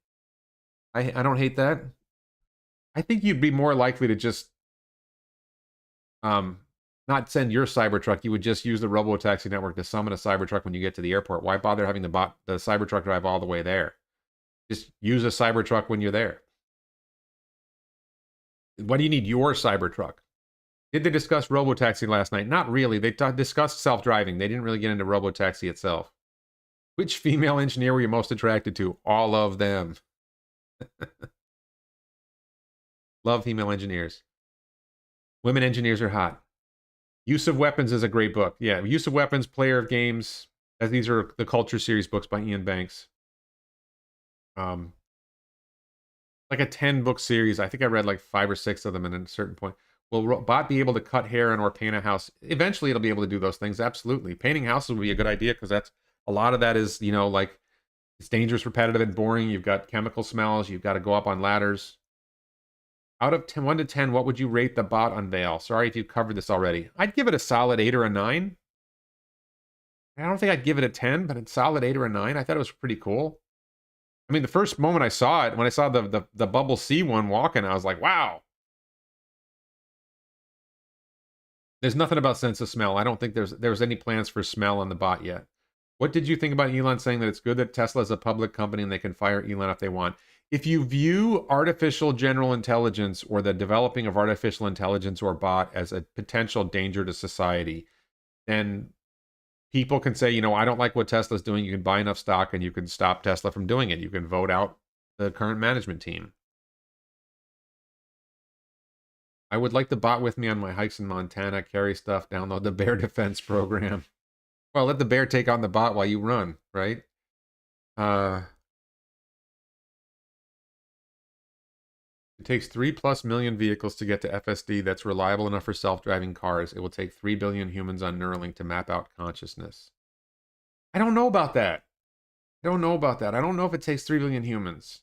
S1: I don't hate that. I think you'd be more likely to just not send your Cybertruck. You would just use the robo-taxi network to summon a Cybertruck when you get to the airport. Why bother having the Cybertruck drive all the way there? Just use a Cybertruck when you're there. Why do you need your Cybertruck? Did they discuss robo-taxi last night? Not really. They discussed self-driving. They didn't really get into robo-taxi itself. Which female engineer were you most attracted to? All of them. Love female engineers. Women engineers are hot. Use of Weapons is a great book. Yeah, Use of Weapons, Player of Games. These are the Culture series books by Ian Banks. Like a 10-book series. I think I read like 5 or 6 of them at a certain point. Will bot be able to cut hair and or paint a house? Eventually, it'll be able to do those things. Absolutely. Painting houses would be a good idea because that's a lot of that is, like it's dangerous, repetitive, and boring. You've got chemical smells. You've got to go up on ladders. Out of 1 to 10, what would you rate the bot unveil? Sorry if you covered this already. I'd give it a solid 8 or a 9. I don't think I'd give it a 10, but a solid 8 or a 9. I thought it was pretty cool. I mean, the first moment I saw it, when I saw the Bubble C one walking, I was like, wow. There's nothing about sense of smell. I don't think there's any plans for smell on the bot yet. What did you think about Elon saying that it's good that Tesla is a public company and they can fire Elon if they want? If you view artificial general intelligence or the developing of artificial intelligence or bot as a potential danger to society, then people can say, I don't like what Tesla's doing. You can buy enough stock and you can stop Tesla from doing it. You can vote out the current management team. I would like the bot with me on my hikes in Montana, carry stuff, download the bear defense program. Well, let the bear take on the bot while you run, right? It takes 3+ million vehicles to get to FSD that's reliable enough for self-driving cars. It will take 3 billion humans on Neuralink to map out consciousness. I don't know about that. I don't know if it takes 3 billion humans.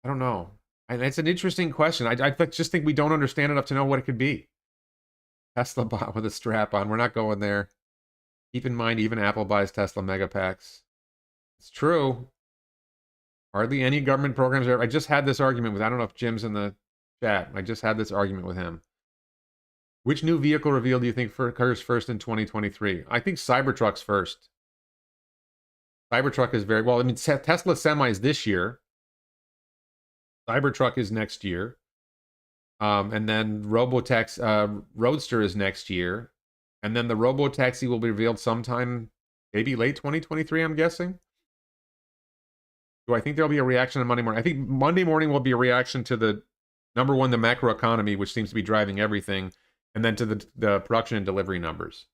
S1: I don't know. It's an interesting question. I just think we don't understand enough to know what it could be. Tesla bot with a strap on. We're not going there. Keep in mind, even Apple buys Tesla megapacks. It's true. Hardly any government programs are. I just had this argument with, I don't know if Jim's in the chat. I just had this argument with him. Which new vehicle reveal do you think occurs first in 2023? I think Cybertruck's first. Cybertruck is very, well, I mean, Tesla Semi is this year. Cybertruck is next year. And then Roadster is next year. And then the Robotaxi will be revealed sometime, maybe late 2023, I'm guessing. Do I think there'll be a reaction on Monday morning? I think Monday morning will be a reaction to the, number one, the macro economy, which seems to be driving everything, and then to the production and delivery numbers.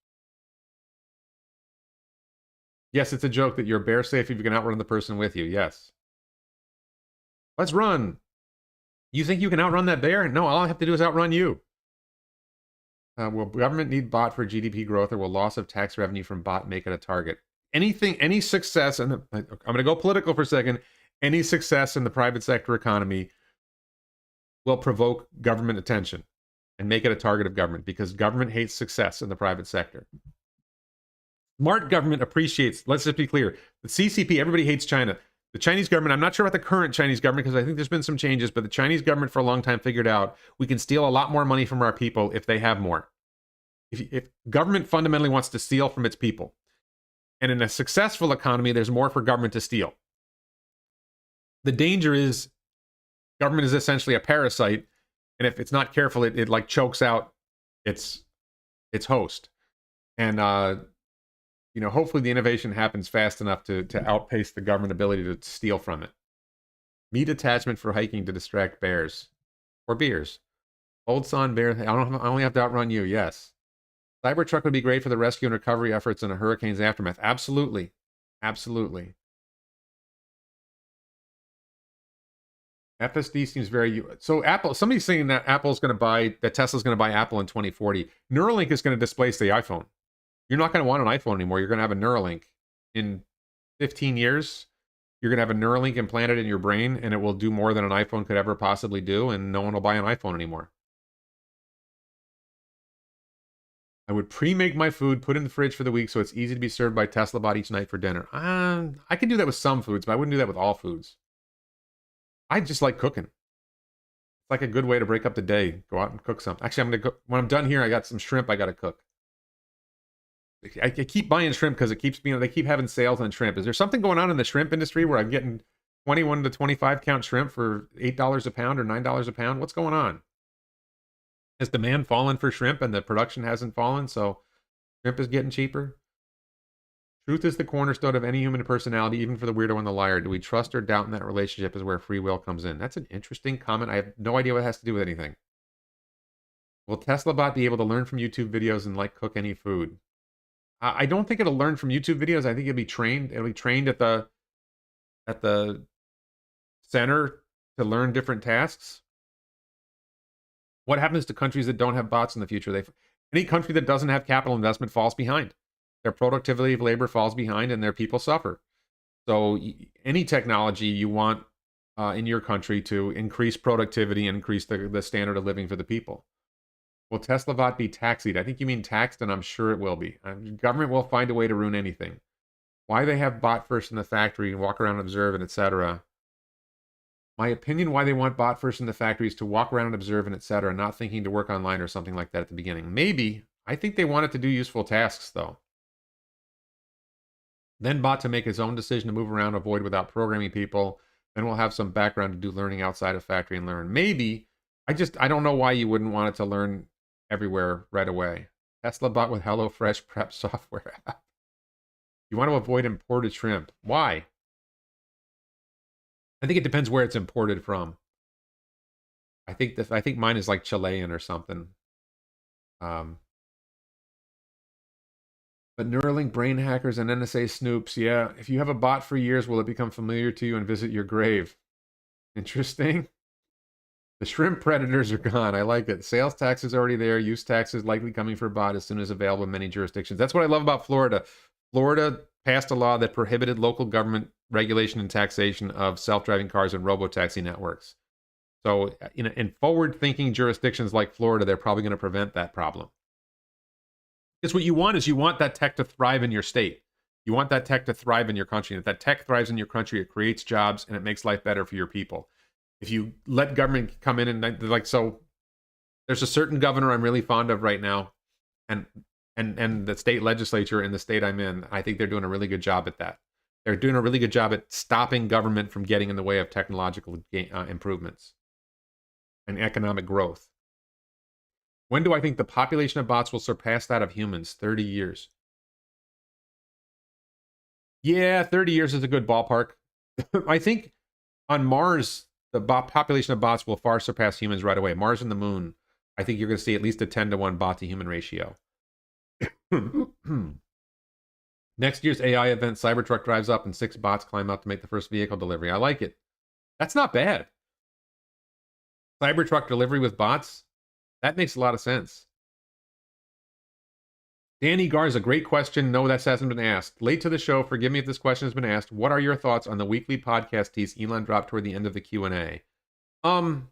S1: Yes, it's a joke that you're bear safe if you can outrun the person with you. Yes. Let's run. You think you can outrun that bear? No, all I have to do is outrun you. Will government need bot for GDP growth, or will loss of tax revenue from bot make it a target? Any success, and I'm going to go political for a second, any success in the private sector economy will provoke government attention and make it a target of government, because government hates success in the private sector. Smart government appreciates, let's just be clear, the CCP, everybody hates China. The Chinese government, I'm not sure about the current Chinese government because I think there's been some changes, but the Chinese government for a long time figured out we can steal a lot more money from our people if they have more. If government fundamentally wants to steal from its people, and in a successful economy, there's more for government to steal. The danger is government is essentially a parasite, and if it's not careful, it like chokes out its host. And hopefully the innovation happens fast enough to outpace the government ability to steal from it. Meat attachment for hiking to distract bears or beers. Old son bear. I only have to outrun you. Yes. Cybertruck would be great for the rescue and recovery efforts in a hurricane's aftermath. Absolutely. Absolutely. FSD seems very... So Apple, somebody's saying that Tesla's going to buy Apple in 2040. Neuralink is going to displace the iPhone. You're not going to want an iPhone anymore. You're going to have a Neuralink. In 15 years, you're going to have a Neuralink implanted in your brain, and it will do more than an iPhone could ever possibly do, and no one will buy an iPhone anymore. I would pre-make my food, put in the fridge for the week so it's easy to be served by Tesla bot each night for dinner. I can do that with some foods, but I wouldn't do that with all foods. I just like cooking. It's like a good way to break up the day. Go out and cook something. Actually, I'm going to when I'm done here, I got some shrimp I got to cook. I keep buying shrimp because it keeps they keep having sales on shrimp. Is there something going on in the shrimp industry where I'm getting 21 to 25 count shrimp for $8 a pound or $9 a pound? What's going on? Has demand fallen for shrimp and the production hasn't fallen, so shrimp is getting cheaper? Truth is the cornerstone of any human personality, even for the weirdo and the liar. Do we trust or doubt in that relationship is where free will comes in? That's an interesting comment. I have no idea what it has to do with anything. Will Tesla bot be able to learn from YouTube videos and cook any food? I don't think it'll learn from YouTube videos. I think it'll be trained. It'll be trained at the center to learn different tasks. What happens to countries that don't have bots in the future? Any country that doesn't have capital investment falls behind. Their productivity of labor falls behind, and their people suffer. So any technology you want in your country to increase productivity and increase the standard of living for the people. Will Tesla bot be taxied? I think you mean taxed, and I'm sure it will be. Government will find a way to ruin anything. Why they have bot first in the factory and walk around and observe and etc. My opinion why they want bot first in the factory is to walk around and observe and etc., not thinking to work online or something like that at the beginning. Maybe. I think they want it to do useful tasks, though. Then bot to make its own decision to move around, avoid without programming people. Then we'll have some background to do learning outside of factory and learn. Maybe. I don't know why you wouldn't want it to learn everywhere right away. Tesla bot with HelloFresh prep software app. You want to avoid imported shrimp. Why? I think it depends where it's imported from. I think mine is like Chilean or something. But Neuralink brain hackers and NSA snoops, yeah. If you have a bot for years, will it become familiar to you and visit your grave? Interesting. The shrimp predators are gone. I like it. Sales tax is already there. Use tax is likely coming for bot as soon as available in many jurisdictions. That's what I love about Florida. Florida passed a law that prohibited local government regulation and taxation of self-driving cars and robotaxi networks. So in forward-thinking jurisdictions like Florida, they're probably going to prevent that problem. Because what you want is you want that tech to thrive in your state. You want that tech to thrive in your country. And if that tech thrives in your country, it creates jobs and it makes life better for your people. If you let government come in and so there's a certain governor I'm really fond of right now, and the state legislature in the state I'm in, I think they're doing a really good job at that. They're doing a really good job at stopping government from getting in the way of technological improvements and economic growth. When do I think the population of bots will surpass that of humans? 30 years. Yeah, 30 years is a good ballpark. I think on Mars, the population of bots will far surpass humans right away. Mars and the moon, I think you're going to see at least a 10-to-1 bot to human ratio. Next year's AI event, Cybertruck drives up and 6 bots climb out to make the first vehicle delivery. I like it. That's not bad. Cybertruck delivery with bots? That makes a lot of sense. Danny Garza, great question. No, that hasn't been asked. Late to the show. Forgive me if this question has been asked. What are your thoughts on the weekly podcast tease Elon dropped toward the end of the Q&A? I'd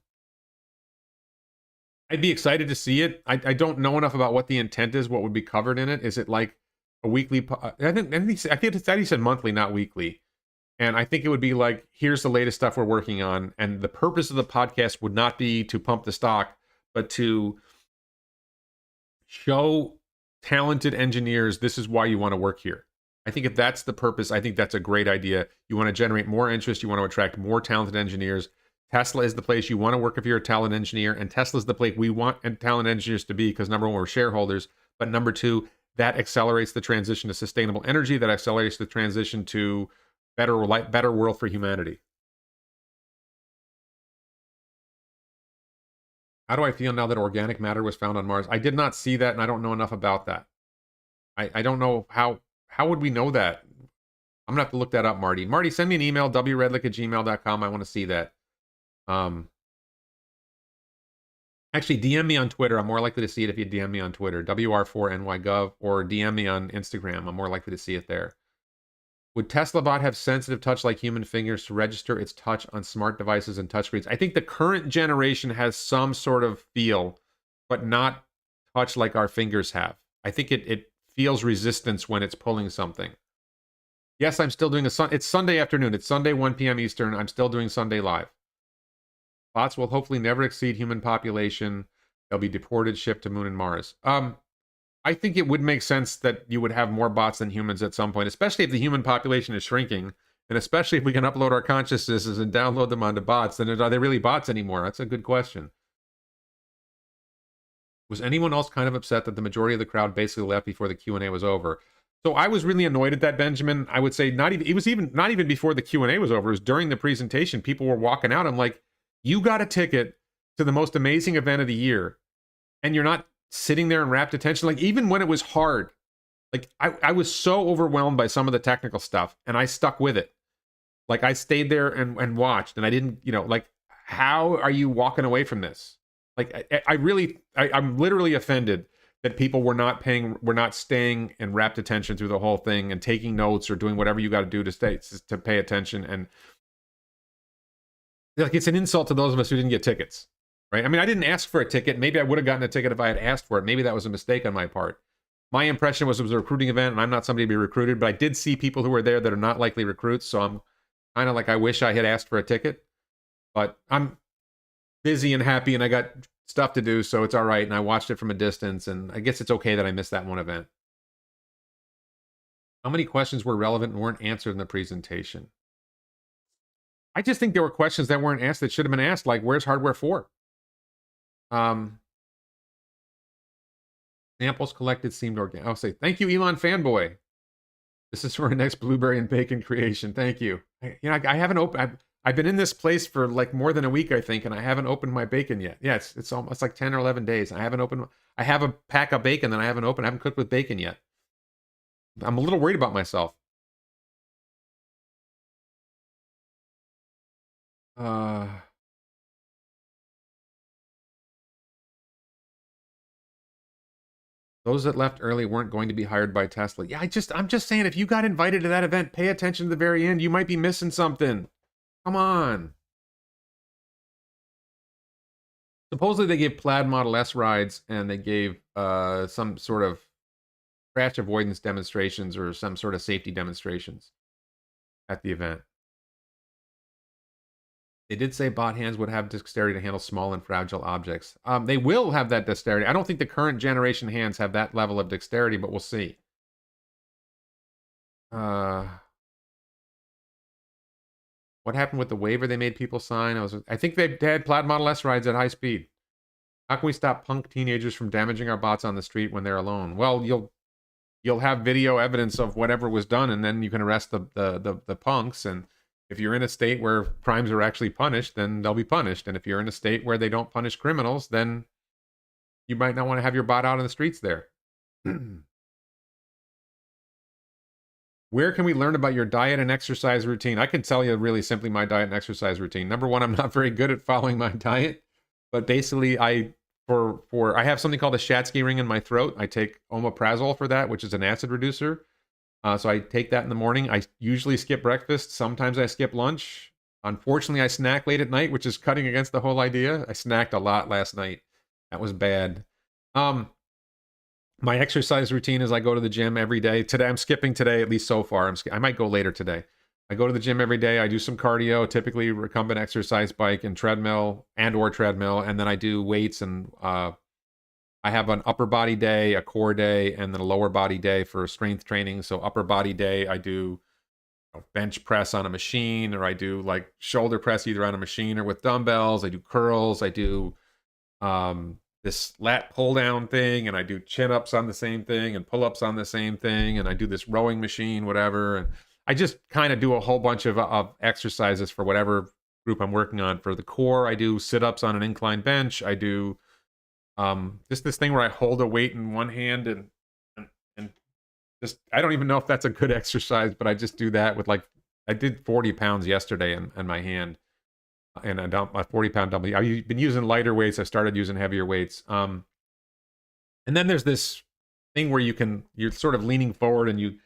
S1: be excited to see it. I don't know enough about what the intent is, what would be covered in it. Is it like a weekly? I think he said monthly, not weekly. And I think it would be like, here's the latest stuff we're working on. And the purpose of the podcast would not be to pump the stock, but to show talented engineers this is why you want to work here. I think if that's the purpose, I think that's a great idea. You want to generate more interest. You want to attract more talented engineers. Tesla is the place you want to work if you're a talent engineer, and Tesla is the place we want talent engineers to be because number one, we're shareholders, but number two, that accelerates the transition to sustainable energy, that accelerates the transition to better world for humanity. How do I feel now that organic matter was found on Mars? I did not see that, and I don't know enough about that. I don't know how would we know that? I'm gonna have to look that up, Marty. Marty, send me an email, wredlick@gmail.com. I want to see that. Actually, DM me on Twitter. I'm more likely to see it if you DM me on Twitter, WR4NYGov, or DM me on Instagram. I'm more likely to see it there. Would Tesla Bot have sensitive touch like human fingers to register its touch on smart devices and touchscreens? I think the current generation has some sort of feel, but not touch like our fingers have. I think it feels resistance when it's pulling something. Yes, I'm still doing it's Sunday afternoon. It's Sunday, 1 p.m. Eastern. I'm still doing Sunday Live. Bots will hopefully never exceed human population. They'll be deported, shipped to Moon and Mars. I think it would make sense that you would have more bots than humans at some point, especially if the human population is shrinking, and especially if we can upload our consciousnesses and download them onto bots. Then are they really bots anymore? That's a good question. Was anyone else kind of upset that the majority of the crowd basically left before the Q&A was over? So I was really annoyed at that, Benjamin. I would say not even before the Q&A was over. It was during the presentation. People were walking out. I'm like, you got a ticket to the most amazing event of the year, and you're not sitting there in rapt attention. Like, even when it was hard, like I was so overwhelmed by some of the technical stuff, and I stuck with it. Like, I stayed there and watched, and I didn't, like, how are you walking away from this? Like, I'm literally offended that people were not staying in rapt attention through the whole thing and taking notes or doing whatever you got to do to pay attention. And like, it's an insult to those of us who didn't get tickets, right? I mean, I didn't ask for a ticket. Maybe I would have gotten a ticket if I had asked for it. Maybe that was a mistake on my part. My impression was it was a recruiting event, and I'm not somebody to be recruited, but I did see people who were there that are not likely recruits, so I'm kind of like, I wish I had asked for a ticket. But I'm busy and happy, and I got stuff to do, so it's all right, and I watched it from a distance, and I guess it's okay that I missed that one event. How many questions were relevant and weren't answered in the presentation? I just think there were questions that weren't asked that should have been asked, like, where's hardware 4? Samples collected seemed organic. I'll say, thank you, Elon fanboy. This is for our next blueberry and bacon creation. Thank you. I haven't opened. I've been in this place for like more than a week, I think, and I haven't opened my bacon yet. Yeah, it's almost like 10 or 11 days. I haven't opened. I have a pack of bacon that I haven't opened. I haven't cooked with bacon yet. I'm a little worried about myself. Those that left early weren't going to be hired by Tesla. Yeah, I'm just saying, if you got invited to that event, pay attention to the very end. You might be missing something. Come on. Supposedly they gave Plaid Model S rides, and they gave some sort of crash avoidance demonstrations or some sort of safety demonstrations at the event. They did say bot hands would have dexterity to handle small and fragile objects. They will have that dexterity. I don't think the current generation hands have that level of dexterity, but we'll see. What happened with the waiver they made people sign? I think they had Plaid Model S rides at high speed. How can we stop punk teenagers from damaging our bots on the street when they're alone? Well, you'll have video evidence of whatever was done, and then you can arrest the punks. And if you're in a state where crimes are actually punished, then they'll be punished. And if you're in a state where they don't punish criminals, then you might not want to have your bot out on the streets there. Where can we learn about your diet and exercise routine? I can tell you really simply my diet and exercise routine. Number one, I'm not very good at following my diet, but basically I have something called a Shatsky ring in my throat. I take omeprazole for that, which is an acid reducer. So I take that in the morning. I usually skip breakfast. Sometimes I skip lunch. Unfortunately, I snack late at night, which is cutting against the whole idea. I snacked a lot last night. That was bad. My exercise routine is I go to the gym every day. Today, I'm skipping today, at least so far. I might go later today. I go to the gym every day. I do some cardio, typically recumbent exercise bike and treadmill or treadmill. And then I do weights, and I have an upper body day, a core day, and then a lower body day for strength training. So upper body day, I do bench press on a machine, or I do like shoulder press either on a machine or with dumbbells. I do curls. I do this lat pull down thing, and I do chin ups on the same thing and pull ups on the same thing, and I do this rowing machine, whatever. And I just kind of do a whole bunch of exercises for whatever group I'm working on. For the core, I do sit ups on an incline bench. I do just this thing where I hold a weight in one hand and just, I don't even know if that's a good exercise, but I just do that with I did 40 pounds yesterday in my hand. And a 40-pound dumbbell. I've been using lighter weights. I started using heavier weights. And then there's this thing where you're sort of leaning forward, and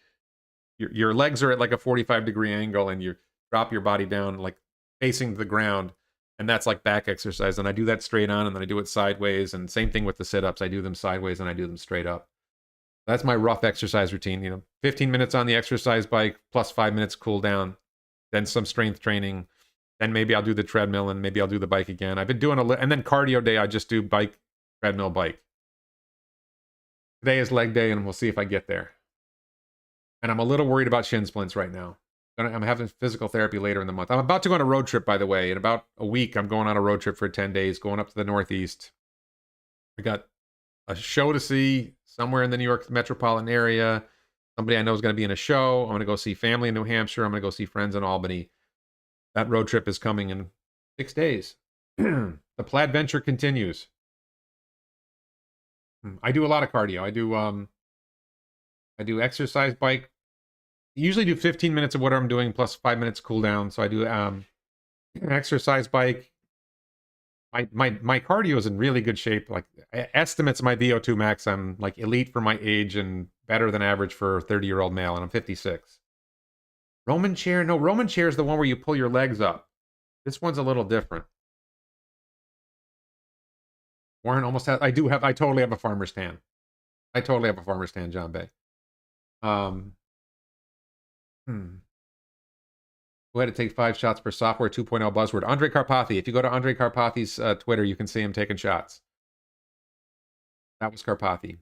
S1: your legs are at like a 45-degree angle, and you drop your body down like facing the ground, and that's like back exercise. And I do that straight on, and then I do it sideways. And same thing with the sit-ups. I do them sideways and I do them straight up. That's my rough exercise routine. 15 minutes on the exercise bike plus 5 minutes cool down, then some strength training. Then maybe I'll do the treadmill, and maybe I'll do the bike again. I've been doing and then cardio day, I just do bike, treadmill, bike. Today is leg day, and we'll see if I get there. And I'm a little worried about shin splints right now. I'm having physical therapy later in the month. I'm about to go on a road trip, by the way. In about a week, I'm going on a road trip for 10 days, going up to the Northeast. I got a show to see somewhere in the New York metropolitan area. Somebody I know is going to be in a show. I'm going to go see family in New Hampshire. I'm going to go see friends in Albany. That road trip is coming in 6 days. The Plaid Venture continues. I do a lot of cardio. I do exercise bike. I usually do 15 minutes of whatever I'm doing plus 5 minutes cool down. So I do exercise bike. My cardio is in really good shape. Like estimates of my VO2 max, I'm like elite for my age and better than average for a 30-year-old male, and I'm 56. Roman chair? No, Roman chair is the one where you pull your legs up. This one's a little different. Warren almost has, I totally have a farmer's tan. I totally have a farmer's tan, John Bay. Go ahead and take 5 shots per software 2.0 buzzword. Andre Karpathy. If you go to Andre Karpathy's Twitter, you can see him taking shots. That was Karpathy.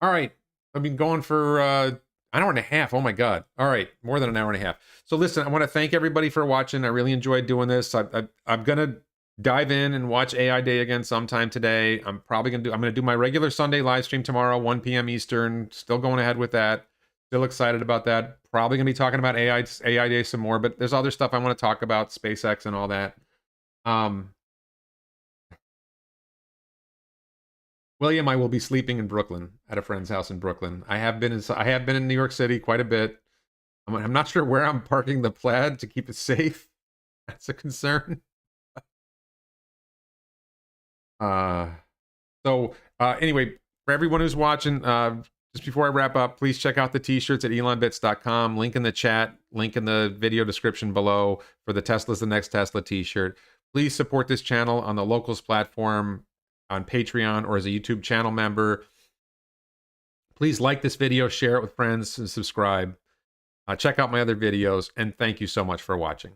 S1: All right. I've been going for an hour and a half. Oh my God. All right. More than an hour and a half. So listen, I want to thank everybody for watching. I really enjoyed doing this. I'm going to dive in and watch AI Day again sometime today. I'm going to do my regular Sunday live stream tomorrow, 1 p.m. Eastern. Still going ahead with that. Still excited about that. Probably going to be talking about AI Day some more, but there's other stuff I want to talk about, SpaceX and all that. William, I will be sleeping in Brooklyn at a friend's house in Brooklyn. I have been in New York City quite a bit. I'm not sure where I'm parking the Plaid to keep it safe. That's a concern. Anyway, for everyone who's watching, just before I wrap up, please check out the t-shirts at elonbits.com. Link in the chat, link in the video description below for the Tesla's the Next Tesla t-shirt. Please support this channel on the Locals platform, on Patreon, or as a YouTube channel member. Please like this video, share it with friends, and subscribe. Check out my other videos, and thank you so much for watching.